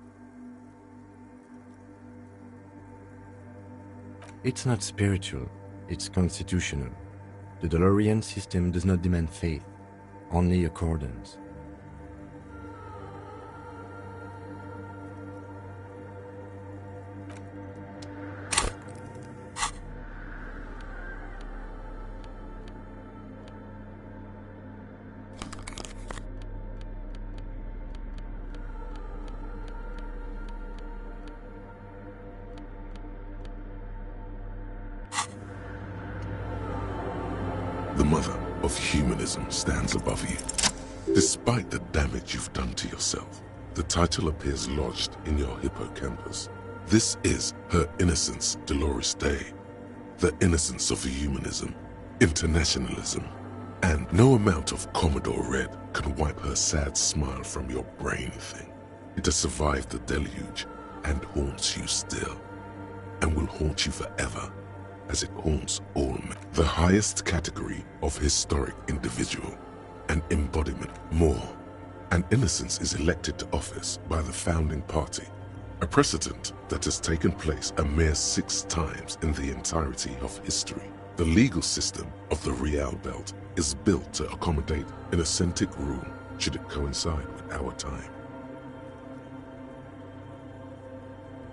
It's not spiritual, it's constitutional. The Delorean system does not demand faith, only accordance. The mother of humanism stands above you. Despite the damage you've done to yourself, the title appears lodged in your hippocampus. This is her innocence, Dolores Day. The innocence of humanism, internationalism, and no amount of Commodore Red can wipe her sad smile from your brain thing. It has survived the deluge and haunts you still, and will haunt you forever, as it haunts all men. The highest category of historic individual, an embodiment more. And innocence is elected to office by the founding party, a precedent that has taken place a mere 6 times in the entirety of history. The legal system of the Real Belt is built to accommodate an authentic rule should it coincide with our time.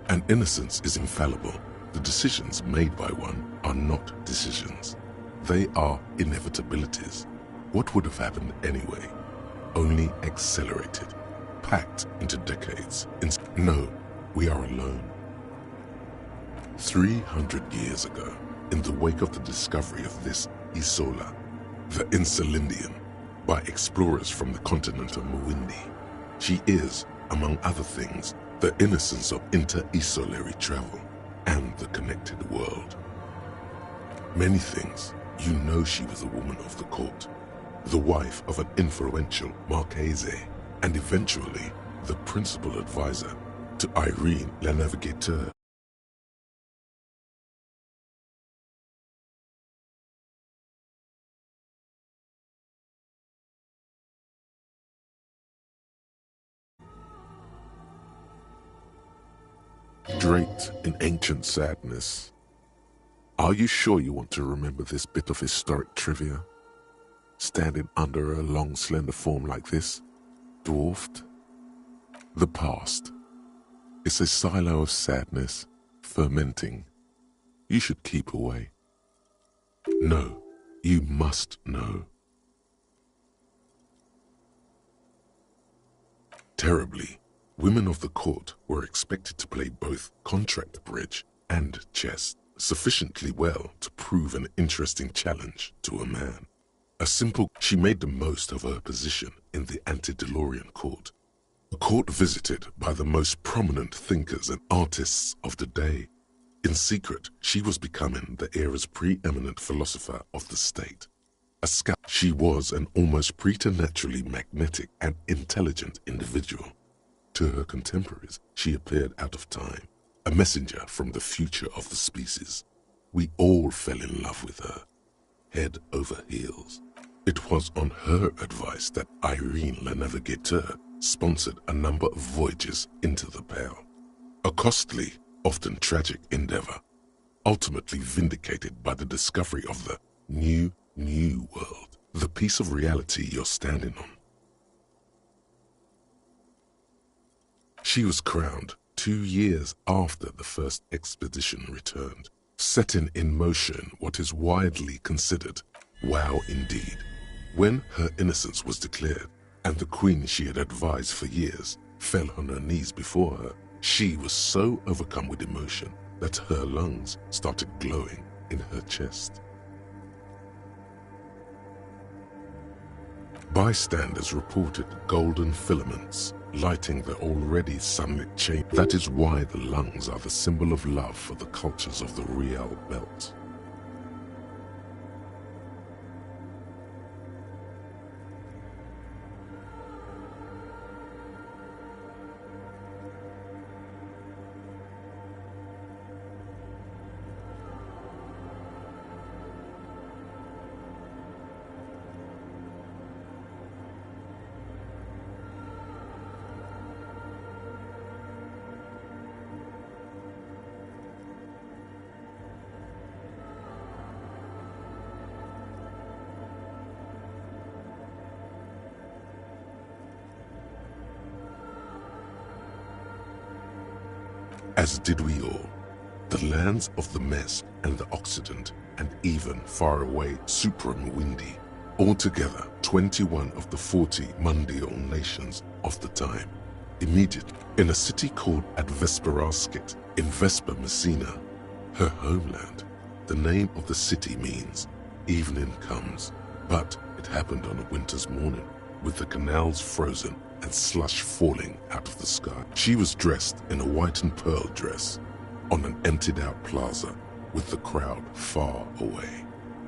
And innocence is infallible. The decisions made by one are not decisions. They are inevitabilities. What would have happened anyway? Only accelerated, packed into decades. No, we are alone. 300 years ago, in the wake of the discovery of this Isola, the Insulindian, by explorers from the continent of Muindi, she is, among other things, the innocence of inter-isolary travel and the connected world. Many things. You know she was a woman of the court, the wife of an influential Marchese, and eventually the principal advisor to Irene La Navigateur. Draped in ancient sadness. Are you sure you want to remember this bit of historic trivia? Standing under a long, slender form like this, dwarfed? The past. It's a silo of sadness, fermenting. You should keep away. No, you must know. Terribly, women of the court were expected to play both contract bridge and chess sufficiently well to prove an interesting challenge to a man. She made the most of her position in the antediluvian court, a court visited by the most prominent thinkers and artists of the day. In secret, she was becoming the era's preeminent philosopher of the state. A scout, she was an almost preternaturally magnetic and intelligent individual. To her contemporaries, she appeared out of time, a messenger from the future of the species. We all fell in love with her, head over heels. It was on her advice that Irene La Navigateur sponsored a number of voyages into the Pale, a costly, often tragic endeavor, ultimately vindicated by the discovery of the new world, the piece of reality you're standing on. She was crowned 2 years after the first expedition returned, setting in motion what is widely considered wow indeed. When her innocence was declared, and the queen she had advised for years fell on her knees before her, she was so overcome with emotion that her lungs started glowing in her chest. Bystanders reported golden filaments lighting the already sunlit chamber. That is why the lungs are the symbol of love for the cultures of the Real Belt. As did we all. The lands of the Mesk and the Occident, and even far away Supramuindi, altogether 21 of the 40 mundial nations of the time, immediately in a city called Advesperaskit in Vespa Messina, her homeland. The name of the city means evening comes, but it happened on a winter's morning, with the canals frozen and slush falling out of the sky. She was dressed in a white and pearl dress on an emptied-out plaza with the crowd far away.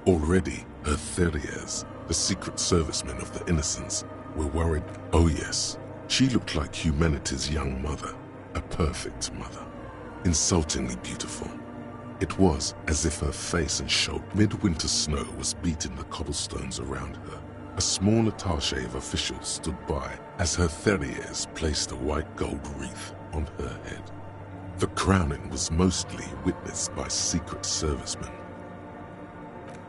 Already, her Theriers, the secret servicemen of the Innocents, were worried. Oh yes, she looked like humanity's young mother, a perfect mother, insultingly beautiful. It was as if her face and shoulder. Midwinter snow was beating the cobblestones around her. A small attaché of officials stood by as her Theriers placed a white gold wreath on her head. The crowning was mostly witnessed by Secret Servicemen.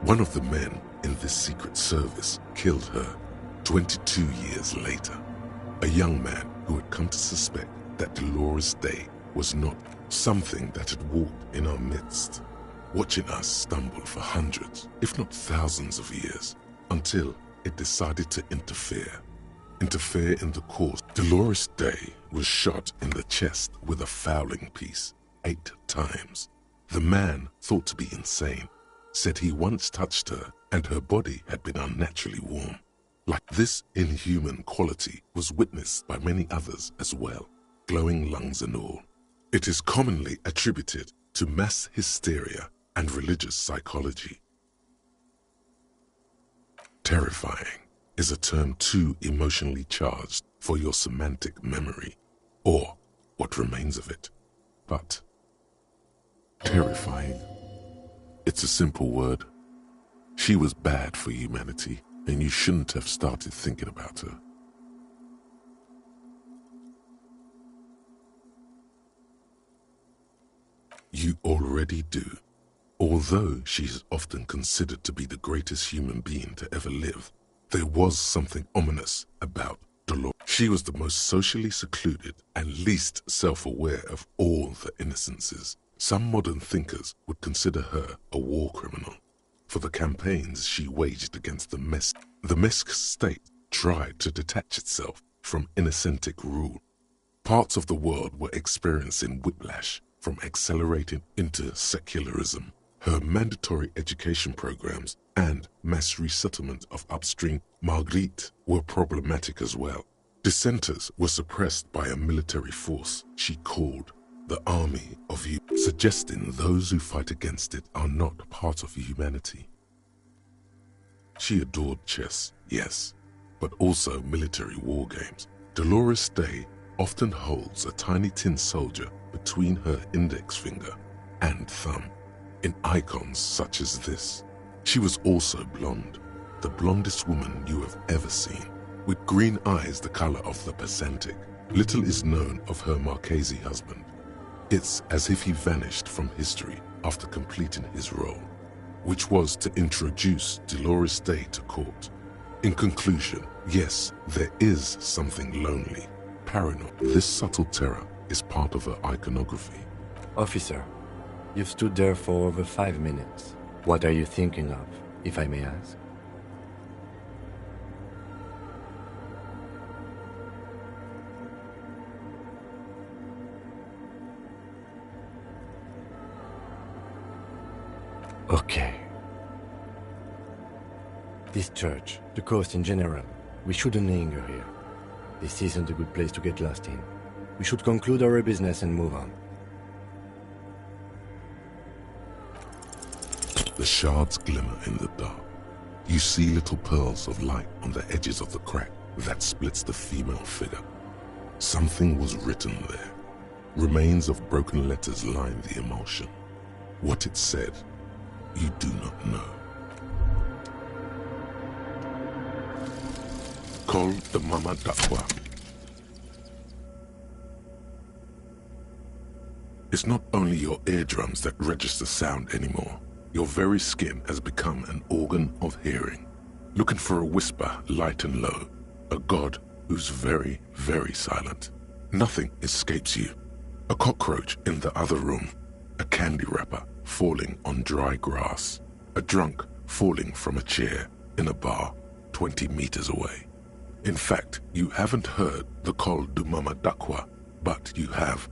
One of the men in this Secret Service killed her 22 years later, a young man who had come to suspect that Dolores Day was not something that had walked in our midst, watching us stumble for hundreds, if not thousands of years, until it decided to interfere in the course. Dolores Day was shot in the chest with a fowling piece 8 times. The man, thought to be insane, said he once touched her and her body had been unnaturally warm. Like this inhuman quality was witnessed by many others as well, glowing lungs and all. It is commonly attributed to mass hysteria and religious psychology. Terrifying is a term too emotionally charged for your semantic memory, or what remains of it. But terrifying, it's a simple word. She was bad for humanity, and you shouldn't have started thinking about her. You already do. Although she is often considered to be the greatest human being to ever live, there was something ominous about Dolores. She was the most socially secluded and least self-aware of all the innocences. Some modern thinkers would consider her a war criminal for the campaigns she waged against the Mesk. The Mesk state tried to detach itself from Innocentic rule. Parts of the world were experiencing whiplash from accelerating into secularism. Her mandatory education programs and mass resettlement of upstream Marguerite were problematic as well. Dissenters were suppressed by a military force she called the Army of You, suggesting those who fight against it are not part of humanity. She adored chess, yes, but also military war games. Dolores Day often holds a tiny tin soldier between her index finger and thumb in icons such as this. She was also blonde, the blondest woman you have ever seen, with green eyes the color of the Pacific. Little is known of her Marchese husband. It's as if he vanished from history after completing his role, which was to introduce Dolores Day to court. In conclusion, yes, there is something lonely, paranoid. This subtle terror is part of her iconography. Officer, you've stood there for over 5 minutes. What are you thinking of, if I may ask? Okay. This church, the coast in general, we shouldn't linger here. This isn't a good place to get lost in. We should conclude our business and move on. The shards glimmer in the dark. You see little pearls of light on the edges of the crack that splits the female figure. Something was written there. Remains of broken letters line the emulsion. What it said, you do not know. Call the Mama Dakwa. It's not only your eardrums that register sound anymore. Your very skin has become an organ of hearing. Looking for a whisper light and low. A god who's very, very silent. Nothing escapes you. A cockroach in the other room. A candy wrapper falling on dry grass. A drunk falling from a chair in a bar 20 meters away. In fact, you haven't heard the call du Mama Dakwa, but you have.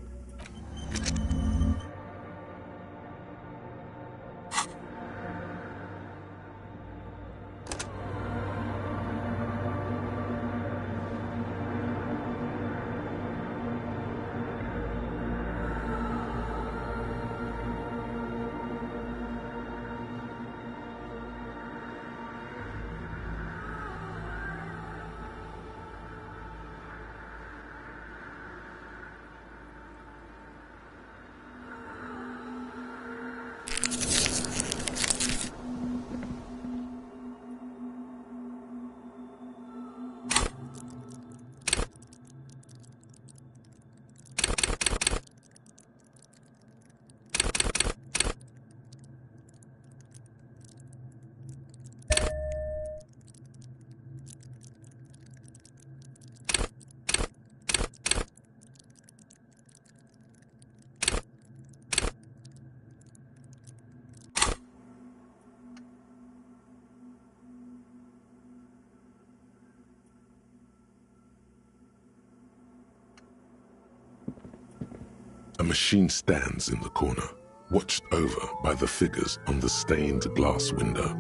A machine stands in the corner, watched over by the figures on the stained glass window.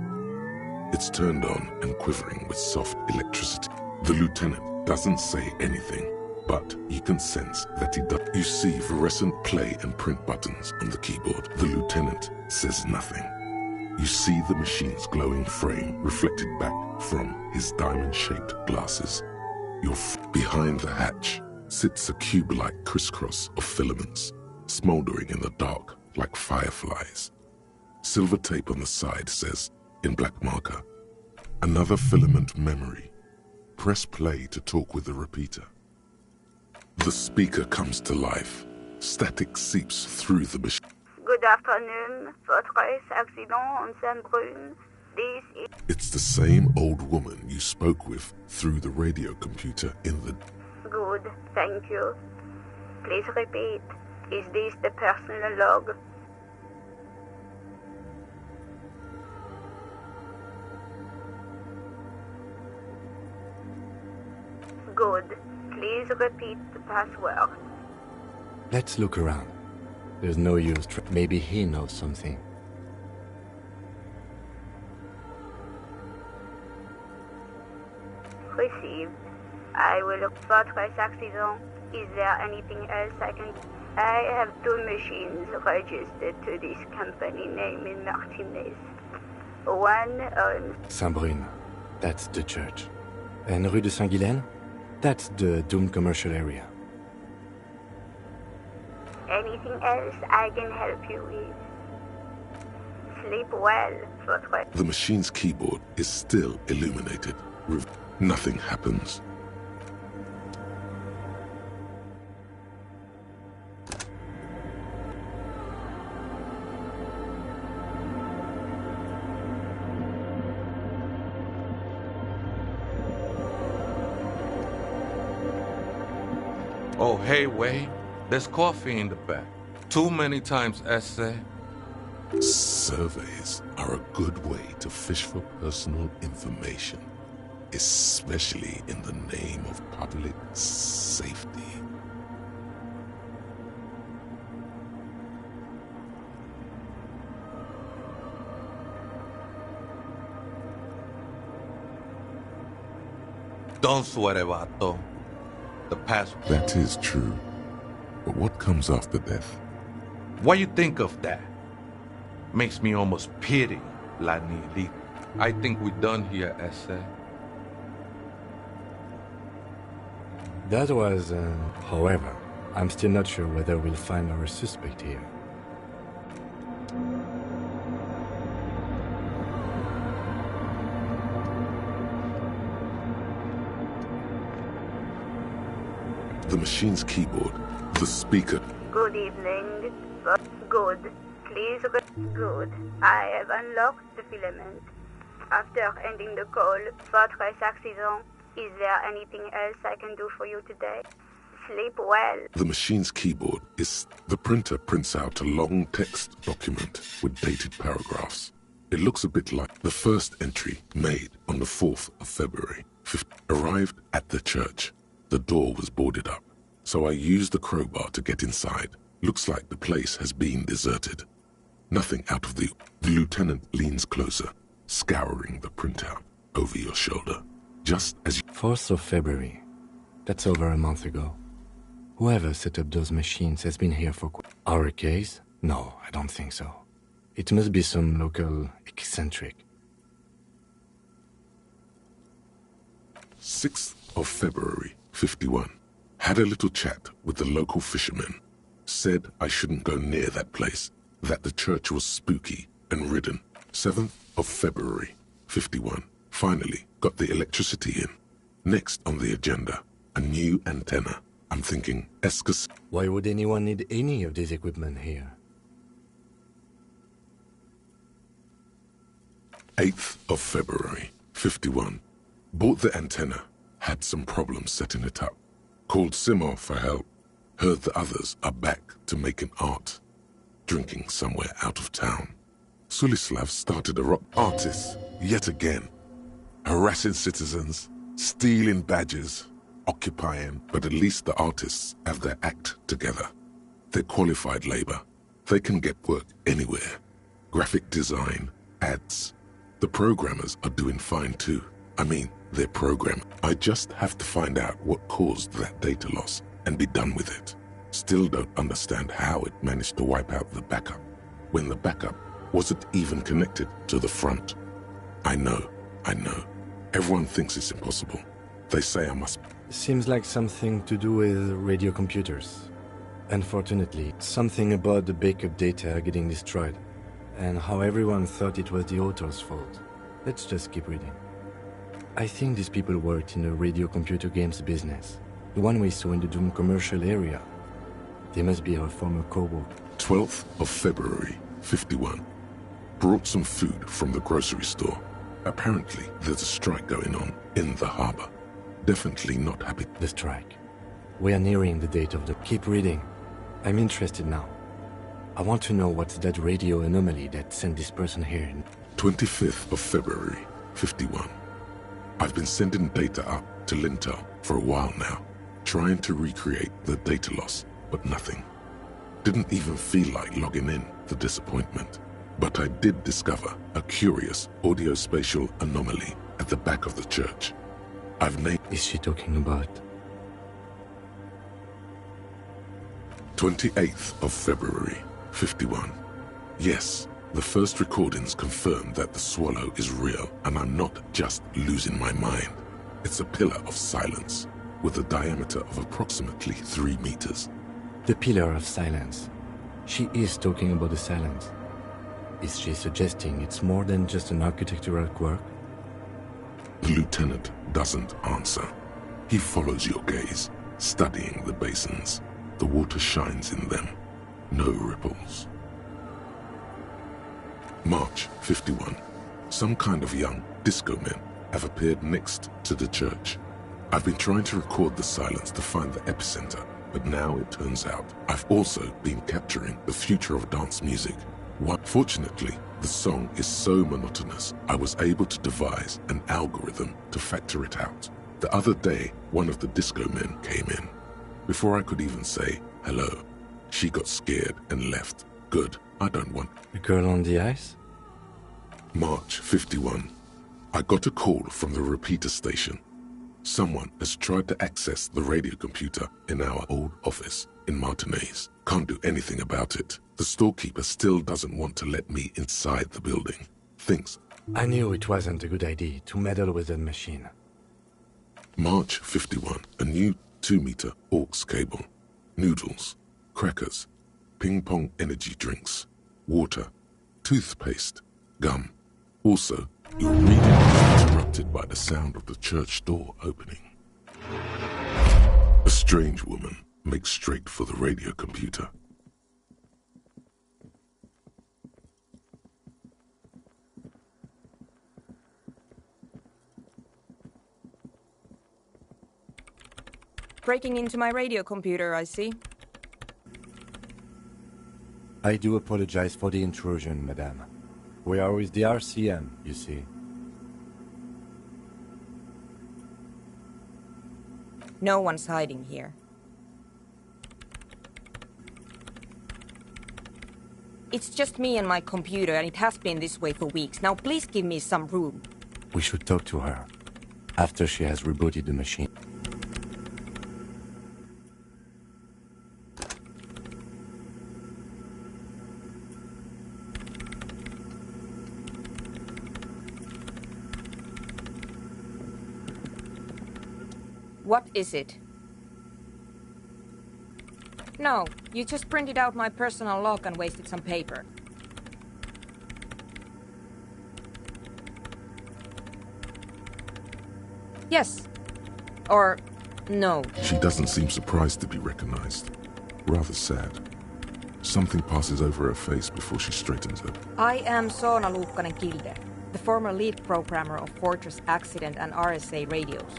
It's turned on and quivering with soft electricity. The lieutenant doesn't say anything, but you can sense that he does. You see fluorescent play and print buttons on the keyboard. The lieutenant says nothing. You see the machine's glowing frame reflected back from his diamond-shaped glasses. Behind the hatch sits a cube-like crisscross of filaments, smoldering in the dark like fireflies. Silver tape on the side says, in black marker, "Another filament memory. Press play to talk with the repeater." The speaker comes to life. Static seeps through the machine. Good afternoon, Fortress Accident on Saint-Brune. This is... It's the same old woman you spoke with through the radio computer in the... Good, thank you. Please repeat. Is this the personal log? Good. Please repeat the password. Let's look around. There's no use. Maybe he knows something. Received. I will look for trace accident. Is there anything else I can... I have 2 machines registered to this company name in Martinez. One on... Saint-Brune. That's the church. And Rue de Saint-Guylaine? That's the doomed commercial area. Anything else I can help you with? Sleep well, Fortress. The machine's keyboard is still illuminated. Nothing happens. Oh, hey, Wade. There's coffee in the back. Too many times essay. Surveys are a good way to fish for personal information, especially in the name of public safety. Don't sweat it, vato. The past... That is true. But what comes after death? What you think of that? Makes me almost pity La Nili. I think we're done here, essay. That was, however, I'm still not sure whether we'll find our suspect here. The machine's keyboard, the speaker. Good evening. Good. Please good. I have unlocked the filament. After ending the call, Fortress Accident, is there anything else I can do for you today? Sleep well. The machine's keyboard is... The printer prints out a long text document with dated paragraphs. It looks a bit like the first entry made on the 4th of February. Arrived at the church. The door was boarded up, so I used the crowbar to get inside. Looks like the place has been deserted. Nothing out of the... The lieutenant leans closer, scouring the printout over your shoulder. Just as you... 4th of February. That's over a month ago. Whoever set up those machines has been here for... Our case? No, I don't think so. It must be some local eccentric. 6th of February, 51. Had a little chat with the local fishermen. Said I shouldn't go near that place, that the church was spooky and ridden. 7th of February, 51. Finally got the electricity in. Next on the agenda, a new antenna. I'm thinking Escus. Why would anyone need any of this equipment here? 8th of February, 51. Bought the antenna. Had some problems setting it up. Called Simon for help. Heard the others are back to making art. Drinking somewhere out of town. Sulislav started a rock artist yet again. Harassing citizens, stealing badges, occupying, but at least the artists have their act together. They're qualified labor. They can get work anywhere. Graphic design, ads. The programmers are doing fine too. I mean, they're programming. I just have to find out what caused that data loss and be done with it. Still don't understand how it managed to wipe out the backup, when the backup wasn't even connected to the front. I know. Everyone thinks it's impossible. They say I must... Seems like something to do with radio computers. Unfortunately, something about the backup data getting destroyed, and how everyone thought it was the author's fault. Let's just keep reading. I think these people worked in the radio computer games business, the one we saw in the Doom commercial area. They must be our former co-worker. 12th of February, 51. Brought some food from the grocery store. Apparently, there's a strike going on in the harbor. Definitely not happy. The strike. We are nearing the date of the... Keep reading. I'm interested now. I want to know what's that radio anomaly that sent this person here. 25th of February, 51. I've been sending data up to Lintel for a while now, trying to recreate the data loss, but nothing. Didn't even feel like logging in, the disappointment. But I did discover a curious audio-spatial anomaly at the back of the church. I've named... Is she talking about? 28th of February, 51. Yes, the first recordings confirm that the swallow is real, and I'm not just losing my mind. It's a pillar of silence, with a diameter of approximately 3 meters. The pillar of silence. She is talking about the silence. Is she suggesting it's more than just an architectural quirk? The lieutenant doesn't answer. He follows your gaze, studying the basins. The water shines in them. No ripples. March 51. Some kind of young disco men have appeared next to the church. I've been trying to record the silence to find the epicenter, but now it turns out I've also been capturing the future of dance music. Fortunately, the song is so monotonous, I was able to devise an algorithm to factor it out. The other day, one of the disco men came in. Before I could even say hello, she got scared and left. Good, I don't want... The girl on the ice? March 51. I got a call from the repeater station. Someone has tried to access the radio computer in our old office in Martinez. Can't do anything about it. The storekeeper still doesn't want to let me inside the building. Thinks... I knew it wasn't a good idea to meddle with that machine. March 51. A new 2-meter aux cable. Noodles. Crackers. Ping-pong energy drinks. Water. Toothpaste. Gum. Also, your reading is interrupted by the sound of the church door opening. A strange woman makes straight for the radio computer. Breaking into my radio computer, I see. I do apologize for the intrusion, madame. We are with the RCM, you see. No one's hiding here. It's just me and my computer, and it has been this way for weeks. Now please give me some room. We should talk to her after she has rebooted the machine. What is it? No, you just printed out my personal log and wasted some paper. Yes. Or no. She doesn't seem surprised to be recognized. Rather sad. Something passes over her face before she straightens up. I am Soona Luukkanen-Kilde, the former lead programmer of Fortress Accident and RSA radios.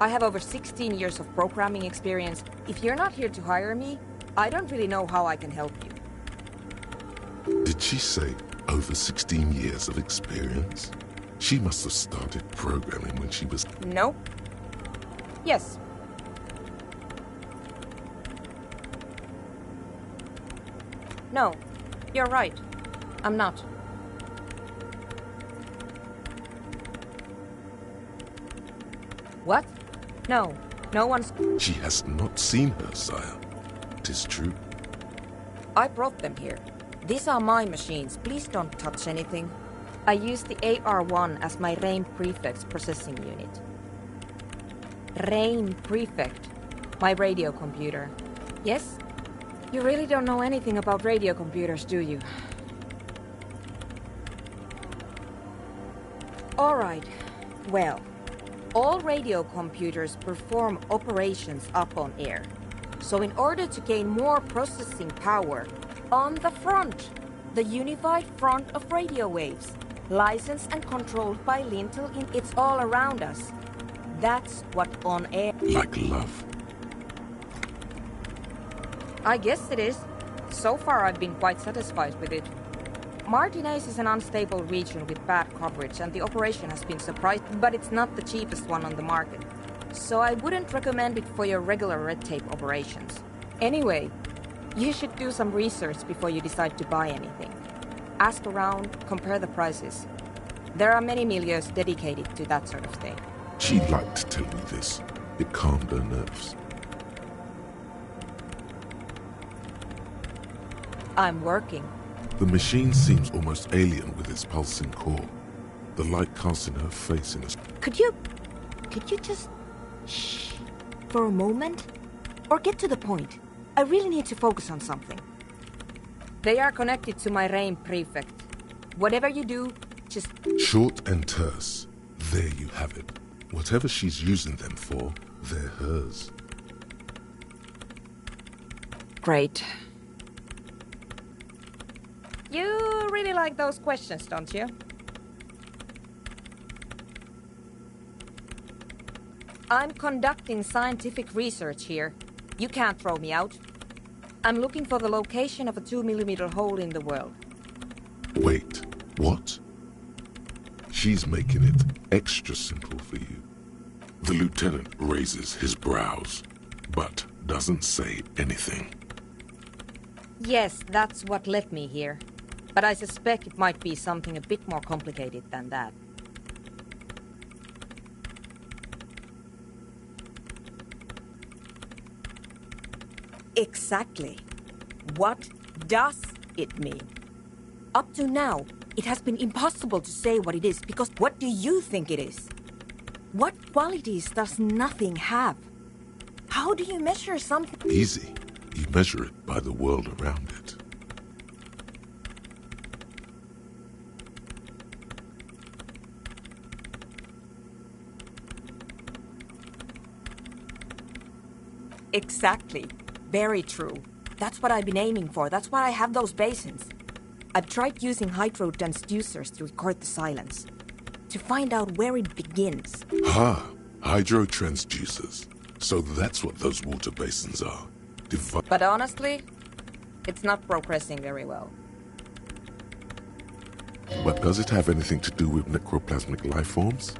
I have over 16 years of programming experience. If you're not here to hire me, I don't really know how I can help you. Did she say over 16 years of experience? She must have started programming when she was... No. Yes. No, you're right. I'm not. What? No, no one's... She has not seen her, sire. 'Tis true. I brought them here. These are my machines. Please don't touch anything. I use the AR-1 as my RAIN Prefect's processing unit. RAIN Prefect. My radio computer. Yes? You really don't know anything about radio computers, do you? Alright. Well, all radio computers perform operations up on air. So in order to gain more processing power, on the front, the unified front of radio waves, licensed and controlled by Lintel, it's all around us. That's what on air... Like love. I guess it is. So far I've been quite satisfied with it. Martinez is an unstable region with bad coverage and the operation has been surprised, but it's not the cheapest one on the market. So I wouldn't recommend it for your regular red tape operations. Anyway, you should do some research before you decide to buy anything. Ask around, compare the prices. There are many milieus dedicated to that sort of thing. She liked telling me this. It calmed her nerves. I'm working. The machine seems almost alien with its pulsing core. The light casting her face in a... Could you just... shh... for a moment? Or get to the point. I really need to focus on something. They are connected to my RAIN Prefect. Whatever you do, just... Short and terse. There you have it. Whatever she's using them for, they're hers. Great. You really like those questions, don't you? I'm conducting scientific research here. You can't throw me out. I'm looking for the location of a 2mm hole in the world. Wait, what? She's making it extra simple for you. The lieutenant raises his brows, but doesn't say anything. Yes, that's what led me here. But I suspect it might be something a bit more complicated than that. Exactly. What does it mean? Up to now, it has been impossible to say what it is, because what do you think it is? What qualities does nothing have? How do you measure something? Easy. You measure it by the world around it. Exactly. Very true. That's what I've been aiming for. That's why I have those basins. I've tried using hydro transducers to record the silence, to find out where it begins. Ha! Hydro transducers. So that's what those water basins are. But honestly, it's not progressing very well. But does it have anything to do with necroplasmic life forms?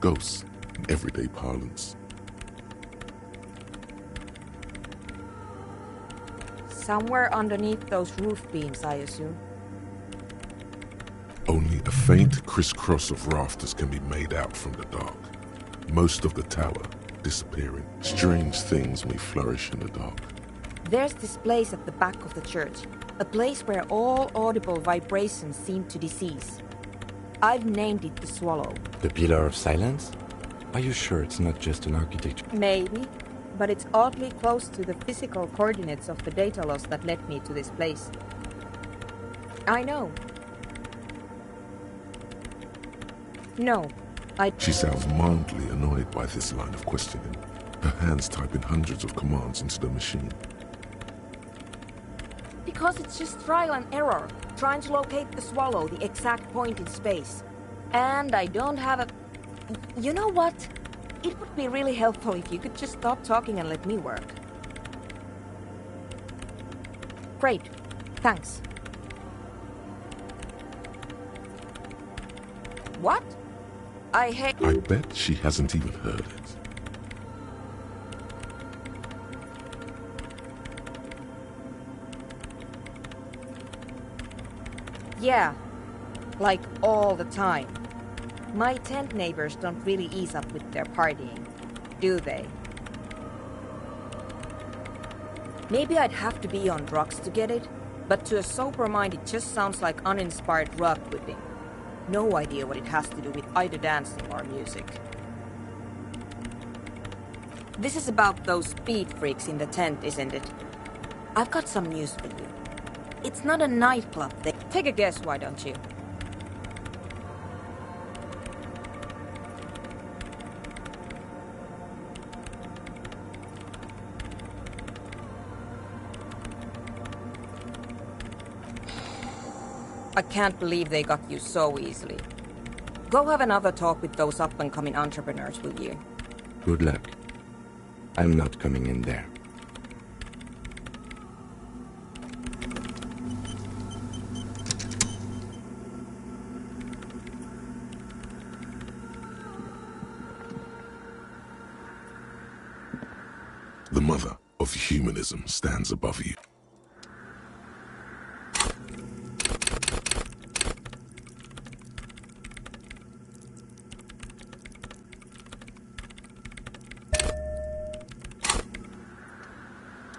Ghosts, in everyday parlance. Somewhere underneath those roof beams, I assume. Only a faint crisscross of rafters can be made out from the dark. Most of the tower disappearing. Strange things may flourish in the dark. There's this place at the back of the church. A place where all audible vibrations seem to cease. I've named it the Swallow. The Pillar of Silence? Are you sure it's not just an architecture? Maybe, but it's oddly close to the physical coordinates of the data loss that led me to this place. I know. No, She sounds mildly annoyed by this line of questioning. Her hands typing hundreds of commands into the machine. Because it's just trial and error, trying to locate the Swallow, the exact point in space. And I don't have a... You know what? It would be really helpful if you could just stop talking and let me work. Great. Thanks. What? I bet she hasn't even heard it. Yeah, like all the time. My tent neighbors don't really ease up with their partying, do they? Maybe I'd have to be on drugs to get it, but to a sober mind it just sounds like uninspired rock whipping. No idea what it has to do with either dancing or music. This is about those speed freaks in the tent, isn't it? I've got some news for you. It's not a nightclub thing. Take a guess, why don't you? I can't believe they got you so easily. Go have another talk with those up-and-coming entrepreneurs, will you? Good luck. I'm not coming in there. The mother of humanism stands above you.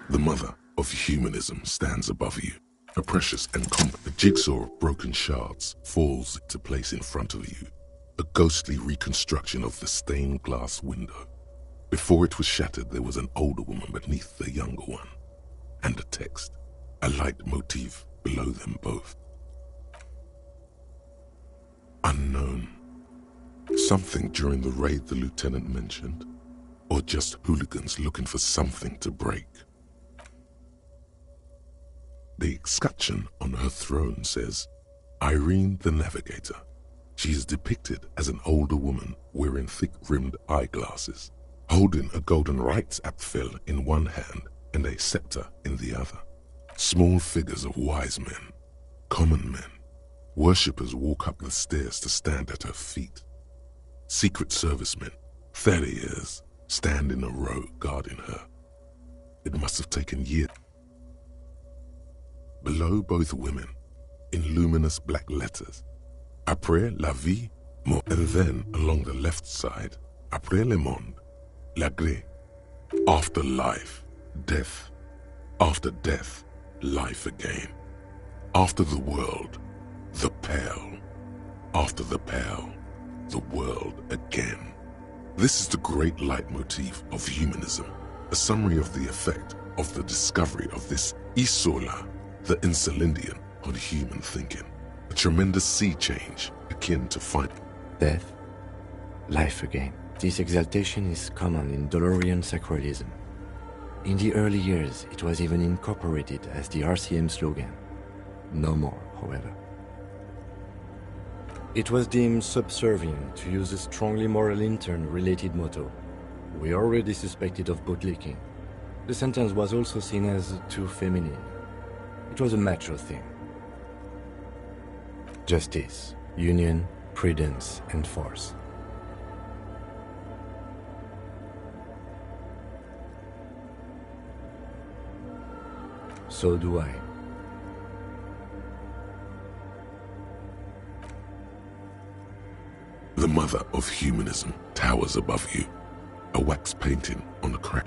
The mother of humanism stands above you. A precious and a jigsaw of broken shards falls into place in front of you. A ghostly reconstruction of the stained glass window. Before it was shattered, there was an older woman beneath the younger one. And a text, a light motif below them both. Unknown. Something during the raid the lieutenant mentioned, or just hooligans looking for something to break. The escutcheon on her throne says, Irene the Navigator. She is depicted as an older woman wearing thick-rimmed eyeglasses, holding a golden rights apfel in one hand and a scepter in the other. Small figures of wise men, common men, worshippers walk up the stairs to stand at her feet. Secret servicemen, 30 years, stand in a row guarding her. It must have taken years. Below both women, in luminous black letters, Après la vie, mort. And then, along the left side, Après le monde, la gré. After life, death. After death, life again. After the world, the pale. After the pale, the world again. This is the great leitmotif of humanism, a summary of the effect of the discovery of this Isola, the Insulindian, on human thinking. A tremendous sea change akin to death, life again. This exaltation is common in Dolorian sacralism. In the early years, it was even incorporated as the RCM slogan. No more, however. It was deemed subservient to use a strongly moral intern-related motto. We already suspected of bootlicking. The sentence was also seen as too feminine. It was a macho thing. Justice, union, prudence, and force. So do I. The mother of humanism towers above you, a wax painting on a crack.